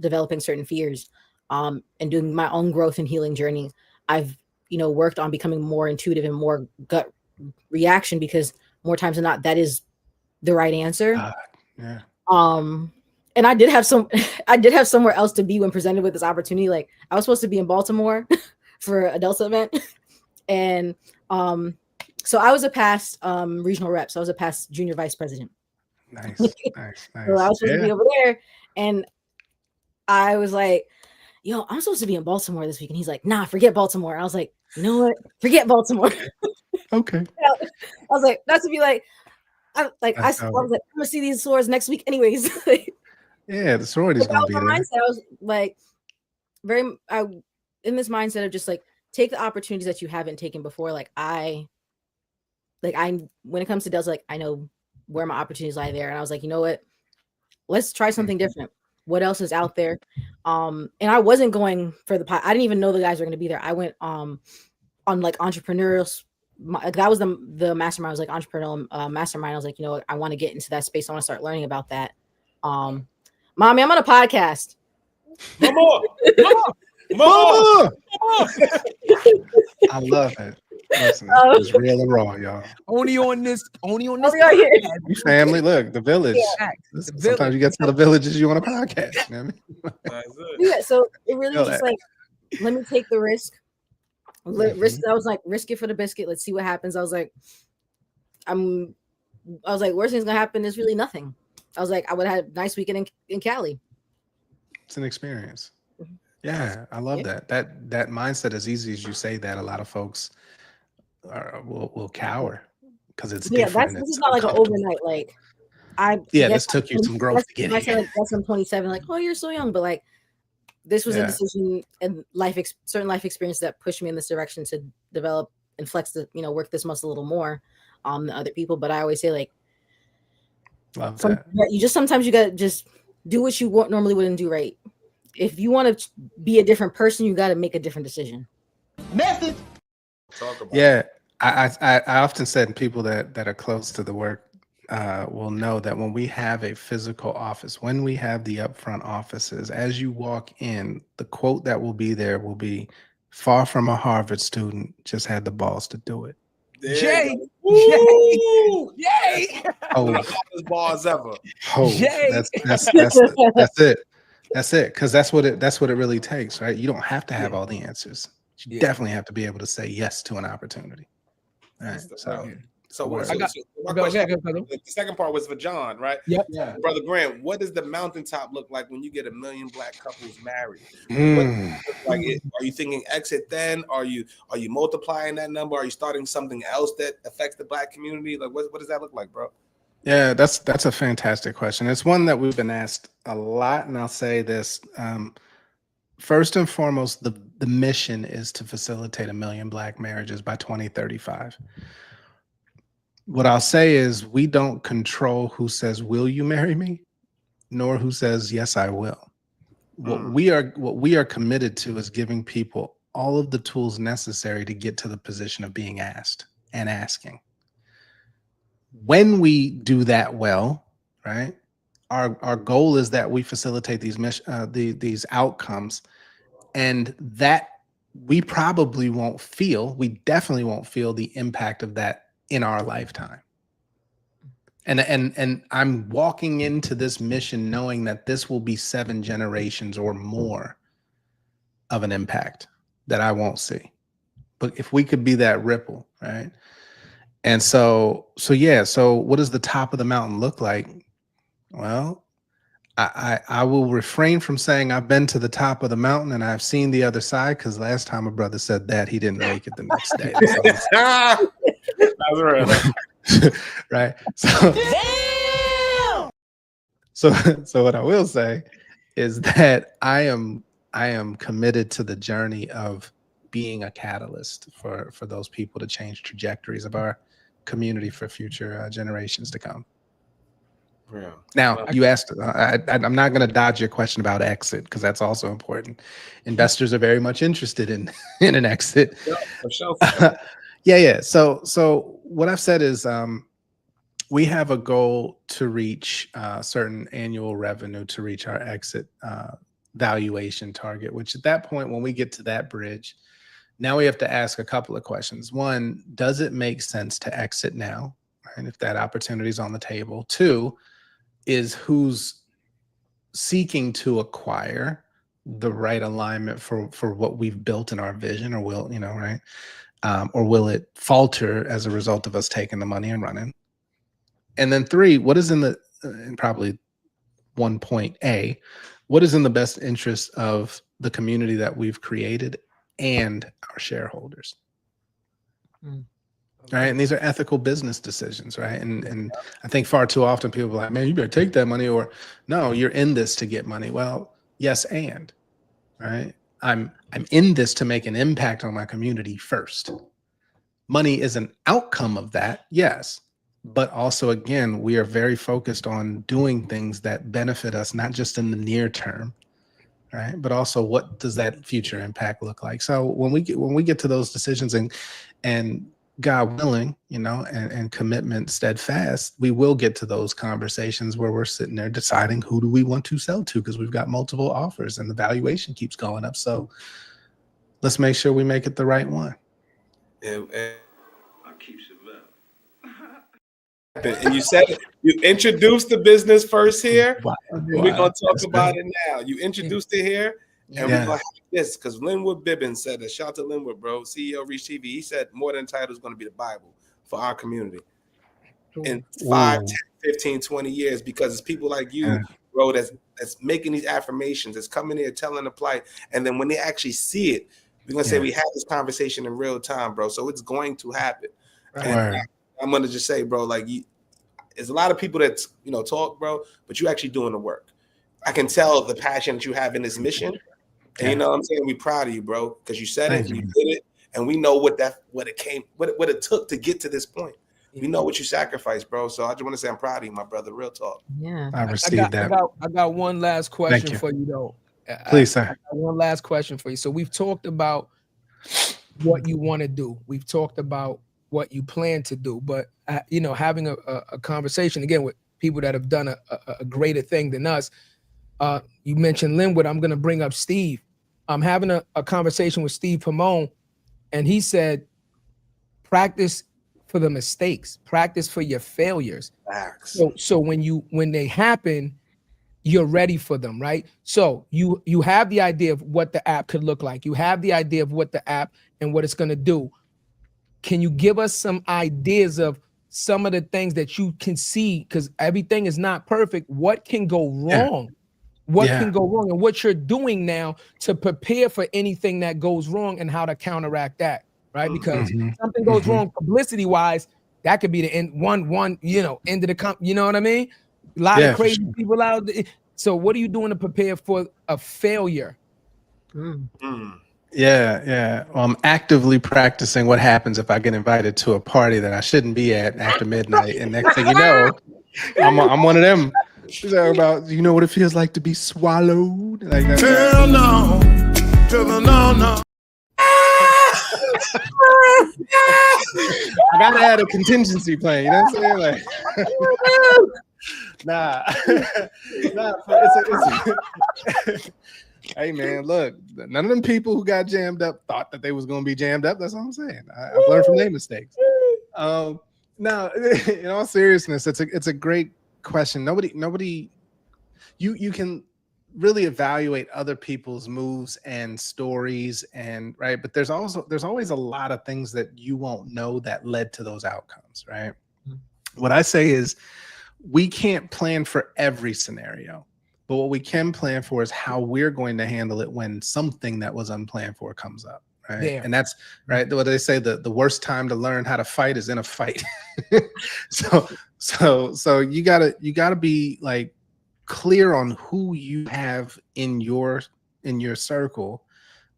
developing certain fears, and doing my own growth and healing journey. I've worked on becoming more intuitive and more gut reaction, because more times than not that is the right answer. Yeah. And I did have somewhere else to be when presented with this opportunity. Like I was supposed to be in Baltimore for a Delta event, and so I was a past regional rep, so I was a past junior vice president. Nice. So I was supposed to be over there, and I was like, "Yo, I'm supposed to be in Baltimore this week," and he's like, "Nah, forget Baltimore." I was like, "You know what? Forget Baltimore." Okay. I was like, "Not to be like." I was like, I'm gonna see these swords next week, anyways. Yeah, the sorority's gonna be there. Mindset. I was like, in this mindset of just take the opportunities that you haven't taken before. When it comes to Delta, I know where my opportunities lie there, and I was like, you know what? Let's try something different. What else is out there? And I wasn't going for I didn't even know the guys were going to be there. I went on entrepreneurial that was the mastermind. I was like entrepreneurial mastermind. I was like, you know, I want to get into that space. I want to start learning about that. Mommy, I'm on a podcast. Mama! I love it. Listen, it's real and raw, y'all. Only on this. Right here. You family, look, the village. Sometimes you get to the villages you want a podcast. You know what I mean? Yeah, so it really was just like, let me take the risk. I was like, risk it for the biscuit. Let's see what happens. I was like, worst thing's gonna happen is really nothing. I was like, I would have had a nice weekend in Cali. It's an experience. Yeah, I love that. That mindset, as easy as you say that, a lot of folks will cower because it's different. This is not like an overnight. Like this took you some growth to get here. I here. said, like, I'm 27. Like, oh, you're so young, but like, this was a decision and certain life experience that pushed me in this direction to develop and flex the, you know, work this muscle a little more than other people. But I always say, like, sometimes you gotta just do what you normally wouldn't do, right? If you want to be a different person, you got to make a different decision. Message. Yeah, I often said people that are close to the work will know that when we have a physical office, when we have the Upfront offices, as you walk in, the quote that will be there will be, "Far from a Harvard student, just had the balls to do it." Jay. Oh, balls ever. That's it. That's it. Because that's what it really takes, right? You don't have to have all the answers. You definitely have to be able to say yes to an opportunity. All right. The second part was for John, right? Yep. Yeah. Brother Grant, what does the mountaintop look like when you get 1 million Black couples married? Are you thinking exit then? Are you multiplying that number? Are you starting something else that affects the Black community? Like, what does that look like, bro? Yeah, that's a fantastic question. It's one that we've been asked a lot, and I'll say this. First and foremost, the mission is to facilitate 1 million Black marriages by 2035. What I'll say is we don't control who says, "Will you marry me?" nor who says, "Yes, I will." What we are committed to is giving people all of the tools necessary to get to the position of being asked and asking. When we do that well, right, our goal is that we facilitate these outcomes, and that we definitely won't feel the impact of that in our lifetime. And I'm walking into this mission knowing that this will be 7 generations or more of an impact that I won't see. But if we could be that ripple, right? And so what does the top of the mountain look like? Well, I will refrain from saying I've been to the top of the mountain and I've seen the other side, because last time a brother said that, he didn't make it the next day. That's real. Right. So what I will say is that I am committed to the journey of being a catalyst for those people to change trajectories of our community for future generations to come. Yeah. Now, you asked, I'm not going to dodge your question about exit, because that's also important. Investors are very much interested in an exit. Yeah, for sure. Yeah. So what I've said is we have a goal to reach certain annual revenue to reach our exit valuation target, which at that point, when we get to that bridge, now we have to ask a couple of questions. One, does it make sense to exit now? And if that opportunity is on the table. 2, is who's seeking to acquire the right alignment for what we've built in our vision, or will, right? Or will it falter as a result of us taking the money and running? And then 3, what is and probably 1.A, what is in the best interest of the community that we've created and our shareholders? Right. And these are ethical business decisions, right? And I think far too often people are like, "Man, you better take that money," or "No, you're in this to get money." Well, yes, and right. I'm in this to make an impact on my community first. Money is an outcome of that, yes. But also, again, we are very focused on doing things that benefit us, not just in the near term, right? But also, what does that future impact look like? So when we get to those decisions, and God willing, and commitment steadfast, we will get to those conversations where we're sitting there deciding who do we want to sell to, because we've got multiple offers and the valuation keeps going up. So let's make sure we make it the right one. And you said it. You introduced the business first here. Wow. And we're gonna talk about it now. You introduced it here, and we're gonna have this because Linwood Bibbins said it. Shout out to Linwood, bro. CEO of Reach TV. He said more than title is going to be the Bible for our community in 5, 10, 15, 20 years, because it's people like you, bro, that's making these affirmations, that's coming here telling the plight, and then when they actually see it, we're gonna say we had this conversation in real time, bro. So it's going to happen. And I'm gonna just say, bro, like there's a lot of people that talk, bro, but you actually doing the work. I can tell the passion that you have in this mission, and you know what I'm saying. We're proud of you, bro, because you said it, you did it, and we know what it took to get to this point. We know what you sacrificed, bro. So I just want to say I'm proud of you, my brother. Real talk. Yeah, I received that. I got one last question for you, though. Please, sir. One last question for you. So we've talked about what you want to do. We've talked about what you plan to do, but having a conversation again with people that have done a greater thing than us. You mentioned Linwood. I'm going to bring up Steve. I'm having a conversation with Steve Pomone, and he said, practice for the mistakes, practice for your failures. So when they happen, you're ready for them, right? So you have the idea of what the app could look like. You have the idea of what the app and what it's going to do. Can you give us some ideas of some of the things that you can see? Because everything is not perfect. What can go wrong? What can go wrong, and what you're doing now to prepare for anything that goes wrong and how to counteract that, right? Because something goes wrong publicity-wise, that could be the end. End of the you know what I mean? A lot of crazy people out there. So what are you doing to prepare for a failure? Yeah. Well, I'm actively practicing what happens if I get invited to a party that I shouldn't be at after midnight, and next thing you know, I'm one of them. About what it feels like to be swallowed. Like that. Hell no. No. I gotta add a contingency plan. You know what I'm saying? Like, hey man, look, none of them people who got jammed up thought that they was gonna be jammed up. That's what I'm saying. I've learned from their mistakes. No, in all seriousness, it's a great question. Nobody you can really evaluate other people's moves and stories, and right, but there's always a lot of things that you won't know that led to those outcomes, right? What I say is we can't plan for every scenario, but what we can plan for is how we're going to handle it when something that was unplanned for comes up. Right. And that's right. What they say, the worst time to learn how to fight is in a fight. So you gotta be like clear on who you have in your circle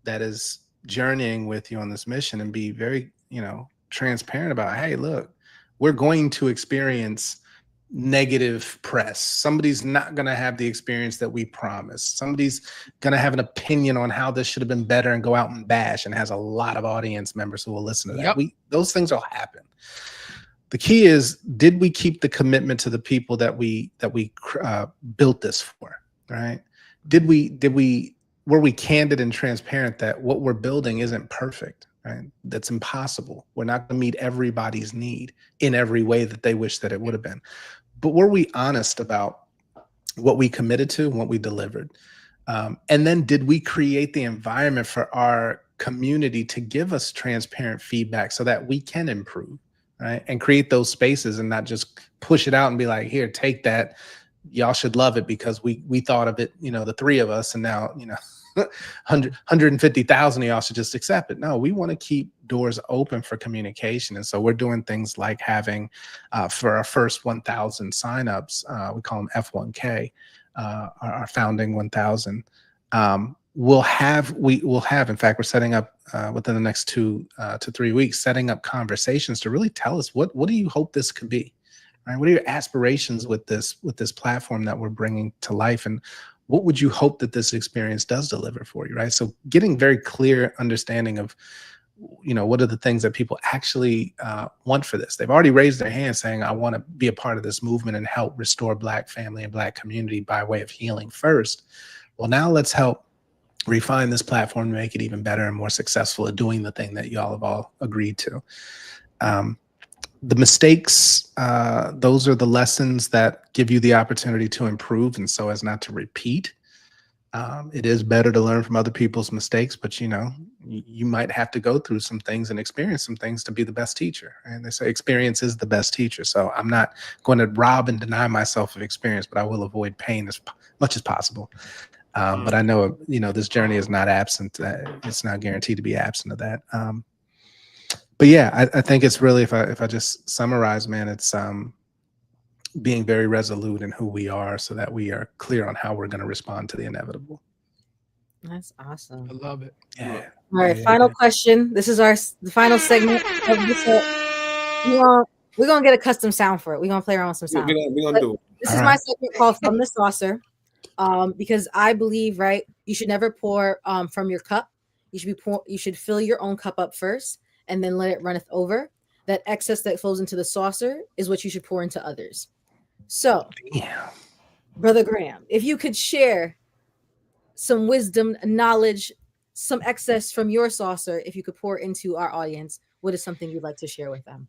that is journeying with you on this mission, and be very, transparent about, hey, look, we're going to experience negative press. Somebody's not going to have the experience that we promised. Somebody's going to have an opinion on how this should have been better and go out and bash, and has a lot of audience members who will listen to that. Those things will happen. The key is, did we keep the commitment to the people that we built this for, right? Were we candid and transparent that what we're building isn't perfect, right? That's impossible. We're not going to meet everybody's need in every way that they wish that it would have been. But were we honest about what we committed to and what we delivered? And then did we create the environment for our community to give us transparent feedback so that we can improve, right? And create those spaces and not just push it out and be like, here, take that. Y'all should love it because we thought of it, the three of us, and now, 150,000 of y'all should just accept it. No, we want to keep doors open for communication. And so we're doing things like having, for our first 1,000 signups, we call them F1K, our founding 1,000. We'll have, in fact, we're setting up within the next 2 to 3 weeks, setting up conversations to really tell us what do you hope this could be, right? What are your aspirations with this platform that we're bringing to life, and what would you hope that this experience does deliver for you, right? So getting very clear understanding of what are the things that people actually want for this? They've already raised their hand saying, I want to be a part of this movement and help restore Black family and Black community by way of healing first. Well, now let's help refine this platform to make it even better and more successful at doing the thing that y'all have all agreed to. The mistakes, those are the lessons that give you the opportunity to improve and so as not to repeat. It is better to learn from other people's mistakes, but you might have to go through some things and experience some things to be the best teacher. And they say experience is the best teacher. So I'm not going to rob and deny myself of experience, but I will avoid pain as much as possible. But I know, this journey is not absent. It's not guaranteed to be absent of that. But yeah, I think it's really, if I just summarize, man, it's being very resolute in who we are so that we are clear on how we're going to respond to the inevitable. That's awesome. I love it. Yeah. All right, final question. This is the final segment of this. We're gonna get a custom sound for it. We're gonna play around with some sound. We're gonna do it. This is my segment called From the Saucer. Because I believe, right, you should never pour from your cup. You should fill your own cup up first and then let it runneth over. That excess that flows into the saucer is what you should pour into others. So, Brother Graham, if you could share some wisdom, knowledge, some excess from your saucer, if you could pour into our audience, what is something you'd like to share with them?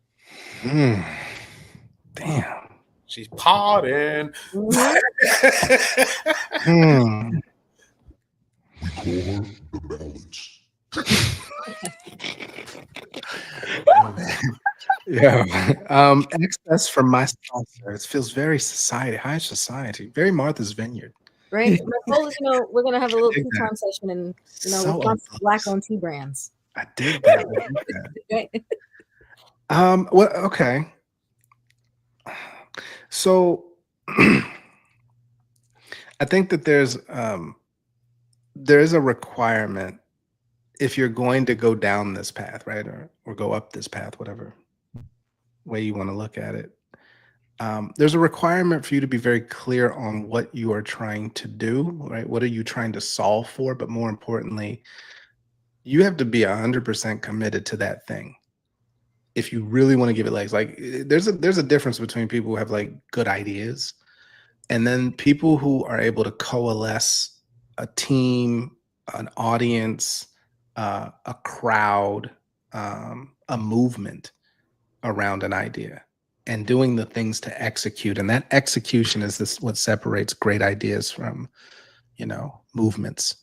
Damn. She's partying. We call her the balance. Yeah. Excess from my saucer. It feels very high society, very Martha's Vineyard. Right. My goal is, we're gonna have a little tea time session, and So with lots of Black-owned tea brands. I dig that. Well, okay. So I think that there is a requirement if you're going to go down this path, right? Or go up this path, whatever way you want to look at it. There's a requirement for you to be very clear on what you are trying to do, right? What are you trying to solve for? But more importantly, you have to be 100% committed to that thing. If you really want to give it legs, like there's a difference between people who have like good ideas and then people who are able to coalesce a team, an audience, a crowd, a movement around an idea and doing the things to execute. And that execution is what separates great ideas from, movements.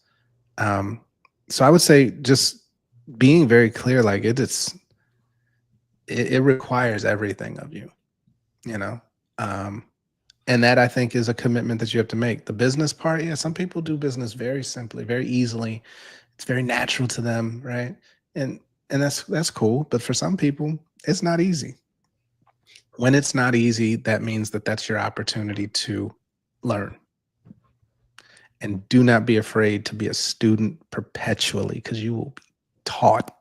So I would say just being very clear, like it requires everything of you, and that I think is a commitment that you have to make. The business part, yeah, some people do business very simply, very easily. It's very natural to them, right? And that's cool. But for some people, it's not easy. When it's not easy, that means that that's your opportunity to learn. And do not be afraid to be a student perpetually, because you will be taught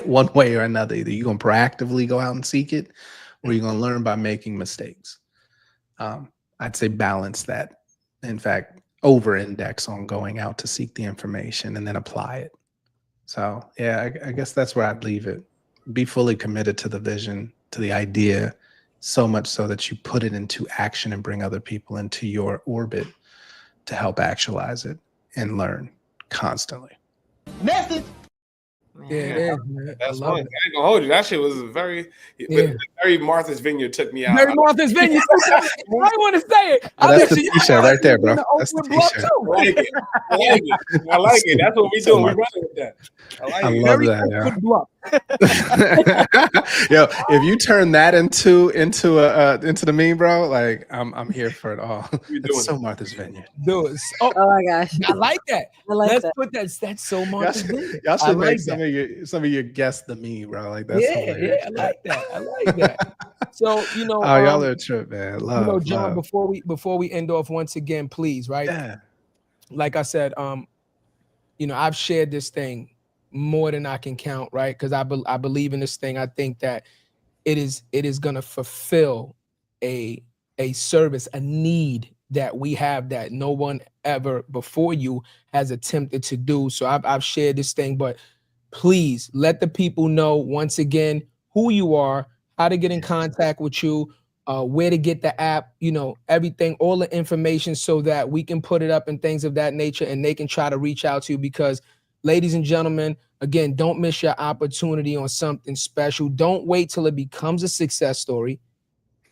one way or another. Either you're going to proactively go out and seek it, or you're going to learn by making mistakes. I'd say balance that. In fact, over-index on going out to seek the information and then apply it. So yeah, I guess that's where I'd leave it. Be fully committed to the vision, to the idea, so much so that you put it into action and bring other people into your orbit to help actualize it and learn constantly. Yeah, it is, man. That's one. I ain't gonna hold you. That shit was very Martha's Vineyard took me out. Very Martha's Vineyard. I want to say it. That's the t-shirt right there, bro. That's the t-shirt. I like it. That's what we doing. We're running with that. I love that. Yo, if you turn that into the meme, bro, like I'm here for it all. It's so Martha's Vineyard. Dude, oh my gosh, I like that. Let's put that. That's so Martha's Vineyard. Y'all should make some of your guests the meme, bro. Like that's hilarious. I like that. I like that. So y'all are a trip, man. Love, John. love. Before we end off, once again, please, right? Yeah. Like I said, I've shared this thing more than I can count, right? Because I believe in this thing. I think that it is gonna fulfill a service, a need that we have that no one ever before you has attempted to do. So I've shared this thing, but please let the people know once again who you are, how to get in contact with you, where to get the app, you know, everything, all the information so that we can put it up and things of that nature and they can try to reach out to you because, ladies and gentlemen, again, don't miss your opportunity on something special. Don't wait till it becomes a success story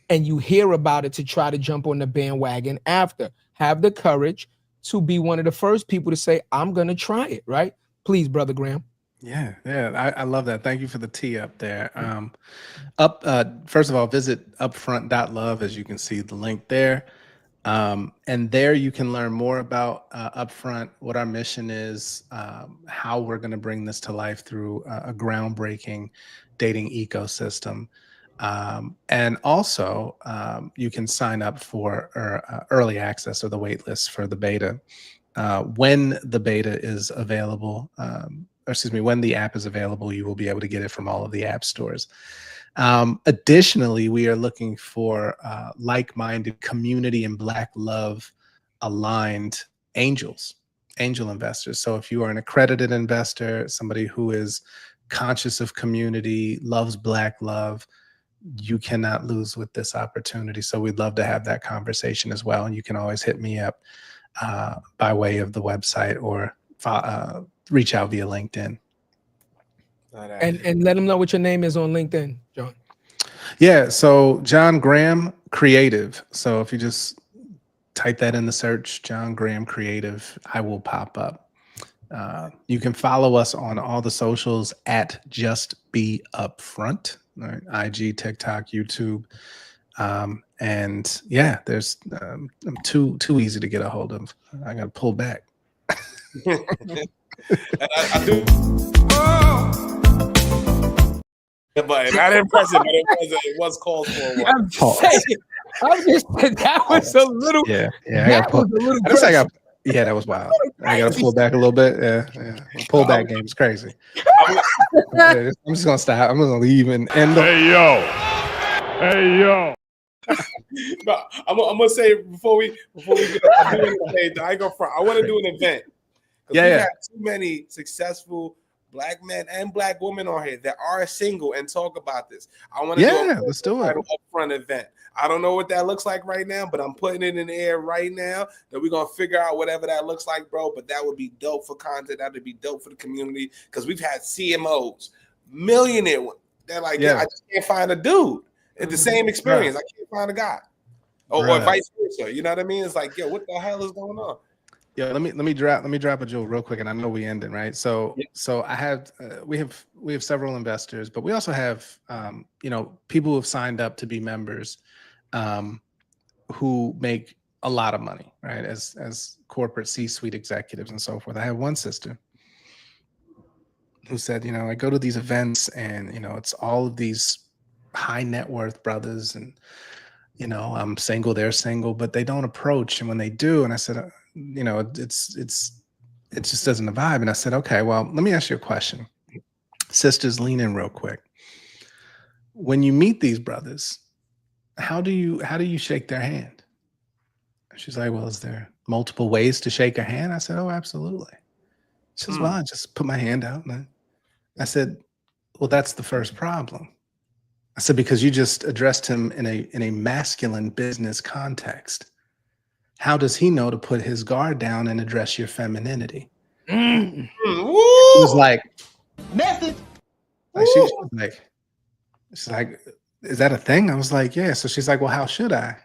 and you hear about it to try to jump on the bandwagon after. Have the courage to be one of the first people to say, I'm going to try it, right? Please, Brother Graham. Yeah, I love that. Thank you for the tee up there. First of all, visit upfront.love, as you can see the link there. And there you can learn more about Upfront, what our mission is, how we're going to bring this to life through a groundbreaking dating ecosystem. And also, you can sign up for early access or the wait list for the beta. When the beta is available, when the app is available, you will be able to get it from all of the app stores. Additionally, we are looking for like-minded community and Black love aligned angel investors. So if you are an accredited investor, somebody who is conscious of community, loves Black love, you cannot lose with this opportunity. So we'd love to have that conversation as well. And you can always hit me up by way of the website or reach out via LinkedIn. And let them know what your name is on LinkedIn, John. Yeah, so John Graham Creative. So if you just type that in the search, John Graham Creative, I will pop up. You can follow us on all the socials at Just Be Upfront, right? IG, TikTok, YouTube. And yeah, there's I'm too easy to get a hold of. I got to pull back. And I do. But not impressive. It was called for a while. I'm just saying, that was a little. Yeah. That was wild. I got to pull back a little bit. Yeah. Pull back game is crazy. I'm just gonna stop. I'm gonna leave and end. Hey yo. But I'm gonna say before we get I want to do an event. We've had too many successful Black men and Black women on here that are single and talk about this. I want to let's do it. Upfront event. I don't know what that looks like right now, but I'm putting it in the air right now that we're gonna figure out whatever that looks like, bro. But that would be dope for content. That would be dope for the community because we've had CMOs, millionaire ones. They're like, I just can't find a dude. It's the same experience. I can't find a guy, or vice versa. You know what I mean? It's like, yo, what the hell is going on? Yeah, let me drop a jewel real quick, and I know we ended right. So I have we have several investors, but we also have people who have signed up to be members, who make a lot of money, right? As corporate C-suite executives and so forth. I have one sister who said, I go to these events and it's all of these high net worth brothers, and I'm single, they're single, but they don't approach, and when they do, and I said, it just doesn't vibe. And I said, okay, well, let me ask you a question. Sisters, lean in real quick. When you meet these brothers, how do you shake their hand? She's like, well, is there multiple ways to shake a hand? I said, oh, absolutely. She says, well, I just put my hand out. And I said, well, that's the first problem. I said, because you just addressed him in a masculine business context. How does he know to put his guard down and address your femininity? She was like, method. She's like, is that a thing? I was like, yeah. So she's like, well, how should I?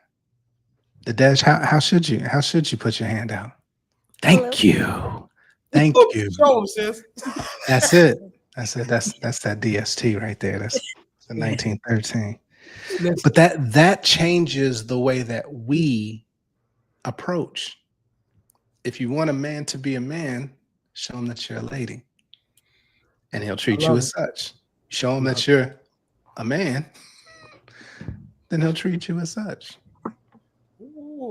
Nadege, how should you? How should you put your hand out? Thank you. Thank you. Show him, sis. That's it. That's that DST right there. That's the 1913. But that changes the way that we approach. If you want a man to be a man, show him that you're a lady, and he'll treat you as such. Show him that you're a man, then he'll treat you as such.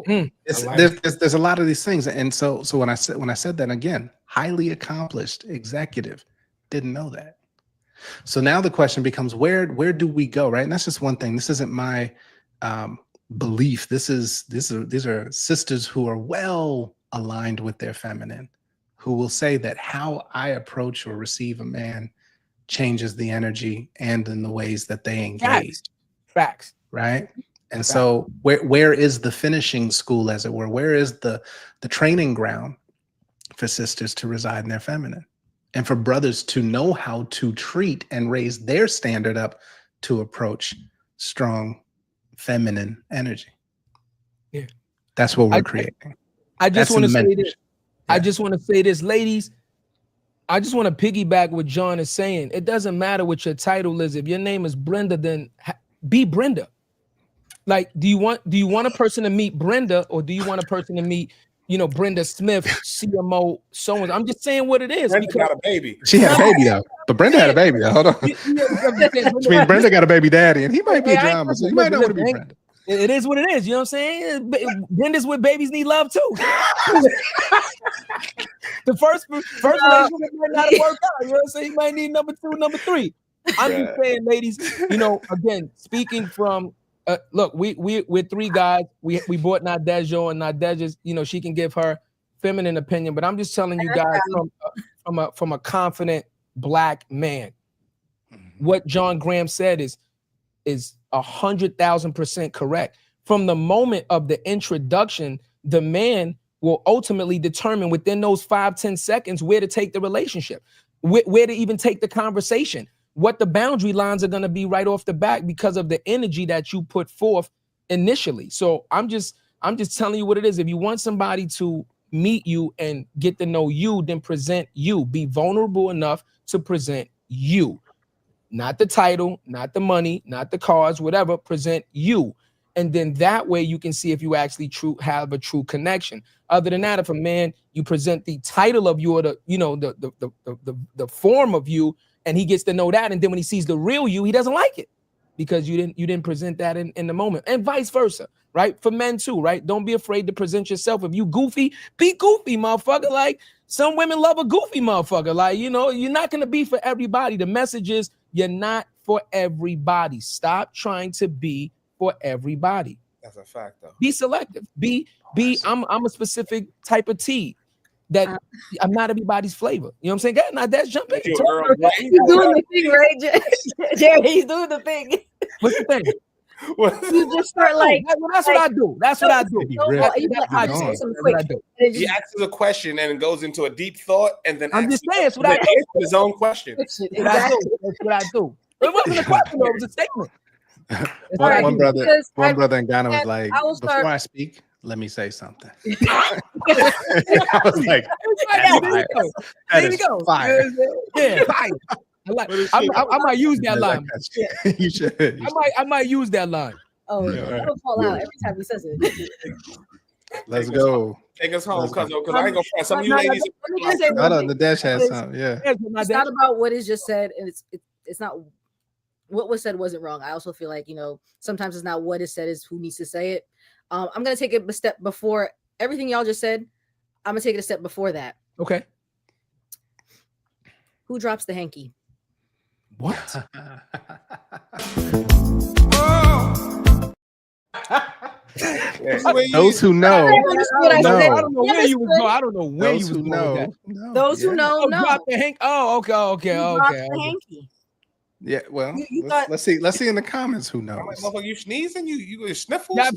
There's a lot of these things, and so when I said that, again, highly accomplished executive, didn't know that. So now the question becomes, where do we go, right? And that's just one thing. This isn't my belief. These are sisters who are well aligned with their feminine, who will say that how I approach or receive a man changes the energy and in the ways that they engage. Facts. Right. And so where is the finishing school, as it were? Where is the training ground for sisters to reside in their feminine, and for brothers to know how to treat and raise their standard up to approach strong feminine energy? Yeah. That's what we're creating. I just want to say this. Yeah. I just want to say this, ladies. I just want to piggyback what John is saying. It doesn't matter what your title is. If your name is Brenda, then be Brenda. Like, do you want a person to meet Brenda, or do you want a person to meet, Brenda Smith, CMO, so on? I'm just saying what it is. Brenda got a baby. She had a baby though, but Brenda had a baby though. Hold on. Which means Brenda got a baby daddy, and he might be a drama, so you might not want to be Brenda. It is what it is. You know what I'm saying? Brenda's with babies need love too. The first relationship might not work out. You know what I'm saying? You might need number 2, number 3. I'm just saying, ladies. Again, speaking from look, we're 3 guys. We bought Nadege, and Nadege's, she can give her feminine opinion, but I'm just telling you guys from a confident Black man, what John Graham said is 100,000% correct. From the moment of the introduction, the man will ultimately determine within those 5-10 seconds where to take the relationship, where to even take the conversation, what the boundary lines are going to be right off the bat because of the energy that you put forth initially. So I'm just telling you what it is. If you want somebody to meet you and get to know you, then present you. Be vulnerable enough to present you. Not the title, not the money, not the cars, whatever. Present you. And then that way you can see if you actually have a true connection. Other than that, if a man, you present the title of you, or the form of you, and he gets to know that, and then when he sees the real you, he doesn't like it because you didn't present that in the moment, and vice versa, right? For men too, right? Don't be afraid to present yourself. If you goofy, be goofy, motherfucker. Like, some women love a goofy motherfucker. Like, you're not gonna be for everybody. The message is you're not for everybody. Stop trying to be for everybody. That's a fact, though. Be selective. I'm a specific type of tea that I'm not everybody's flavor. You know what I'm saying? Now that's jumping. He's doing the thing, right, Jerry? He's doing the thing. What's the thing? You just start like. That's what I do. That's what I do. He asks a question and it goes into a deep thought, and then I'm just saying, that's what I do. His own question. That's what I do. It wasn't a question, though. It was a statement. One brother in Ghana was like, before I speak, let me say something. I was like, there you go. Fire. Yeah, fire. I might use that line. You should. I might use that line. Oh, it'll fall out every time he says it. Let's go. Take us home, because I ain't gonna find some of you ladies. The dash has something. Yeah. It's not about what is just said, and it's not what was said wasn't wrong. I also feel like, sometimes it's not what is said, is who needs to say it. I'm gonna take it a step before everything y'all just said. I'm gonna take it a step before that. Okay. Who drops the hanky? What? Those who know. I don't know where you was going. I don't know where you was going. Those who know, know. Drop the hanky. Oh, okay. The hanky. Yeah, well, let's see in the comments who knows. Motherfucker, you sneezing? You sniffles? Right?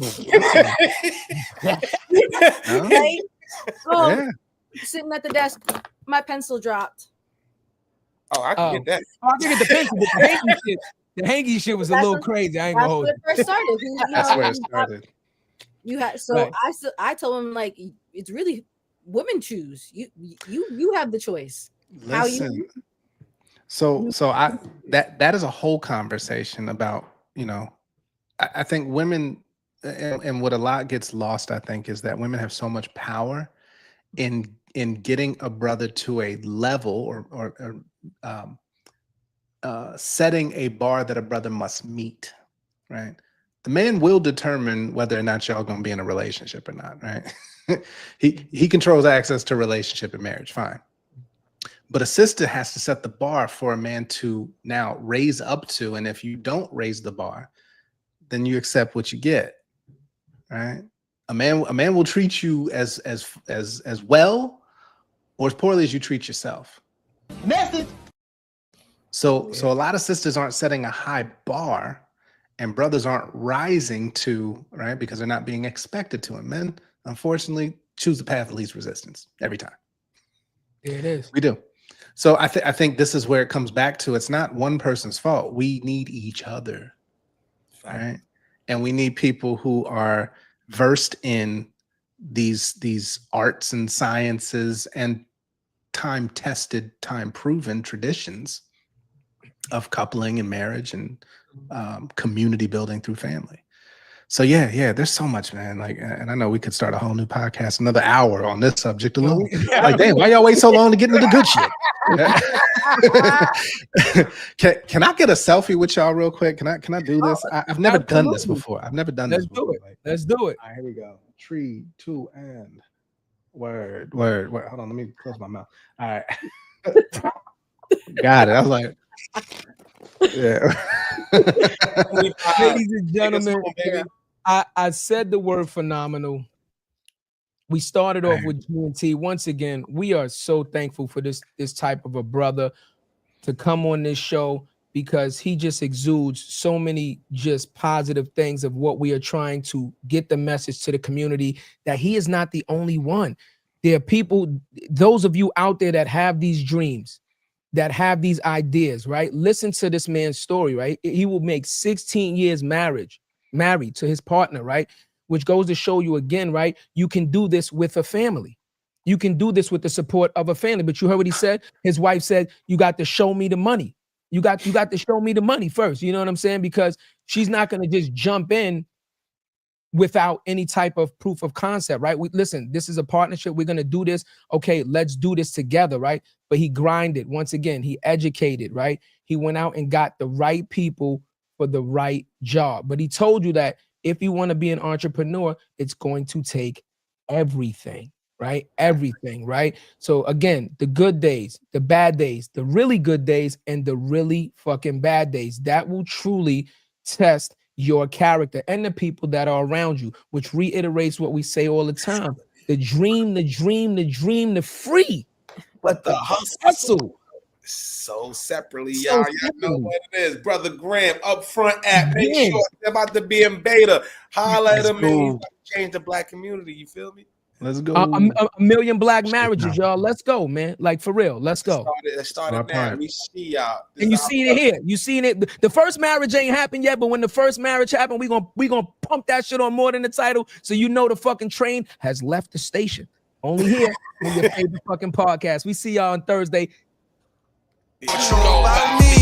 So, sitting at the desk, my pencil dropped. Oh, I can get that. I can get the pencil, but the hanky shit was a little crazy. I ain't gonna hold it. That's where it started. That's where it started. You had I told him, like, it's really women choose. You have the choice. Listen. So that is a whole conversation about, I think women, and what a lot gets lost, I think, is that women have so much power in getting a brother to a level or setting a bar that a brother must meet, right? The man will determine whether or not y'all gonna be in a relationship or not, right? he controls access to relationship and marriage, fine. But a sister has to set the bar for a man to now raise up to, and if you don't raise the bar, then you accept what you get, right? A man will treat you as well or as poorly as you treat yourself. Message. So a lot of sisters aren't setting a high bar, and brothers aren't rising to, right, because they're not being expected to. And men, unfortunately, choose the path of least resistance every time. There it is. We do. So I think this is where it comes back to. It's not one person's fault. We need each other, right? And we need people who are versed in these arts and sciences and time-tested, time-proven traditions of coupling and marriage and community building through family. So yeah, there's so much, man. Like, and I know we could start a whole new podcast, another hour on this subject alone. Like, damn, why y'all wait so long to get into the good shit? Can I get a selfie with y'all real quick? Can I do this? I've never done this before. I've never done this before. Let's do it. All right, here we go. 3, 2, and word. Hold on, let me close my mouth. All right. Got it. I was like, yeah. Ladies and gentlemen, I said the word phenomenal. We started off with G&T. Once again, we are so thankful for this type of a brother to come on this show, because he just exudes so many just positive things of what we are trying to get the message to the community, that he is not the only one. There are people, those of you out there that have these dreams, that have these ideas, right? Listen to this man's story, right? He will make 16 years married to his partner, right? Which goes to show you again, right? You can do this with a family. You can do this with the support of a family. But you heard what he said? His wife said, you got to show me the money. You got to show me the money first. You know what I'm saying? Because she's not going to just jump in without any type of proof of concept, right? Listen, this is a partnership. We're going to do this. Okay, let's do this together, right? But he grinded. Once again, he educated, right? He went out and got the right people for the right job. But he told you that if you want to be an entrepreneur, it's going to take everything, right? Everything, right? So again, the good days, the bad days, the really good days, and the really fucking bad days, that will truly test your character and the people that are around you, which reiterates what we say all the time. The dream, the free, but the hustle. So separately, y'all know what it is. Brother Graham, Upfront app. Make sure they're about to be in beta. Holla at them and change the black community. You feel me? Let's go. A million black marriages, y'all. Let's go, man. Like, for real. Let's go. It started now. We see y'all. And you seen it here. You seen it. The first marriage ain't happened yet, but when the first marriage happened, we gonna pump that shit on more than the title, so you know the fucking train has left the station. Only here on your favorite fucking podcast. We see y'all on Thursday. What you know about me?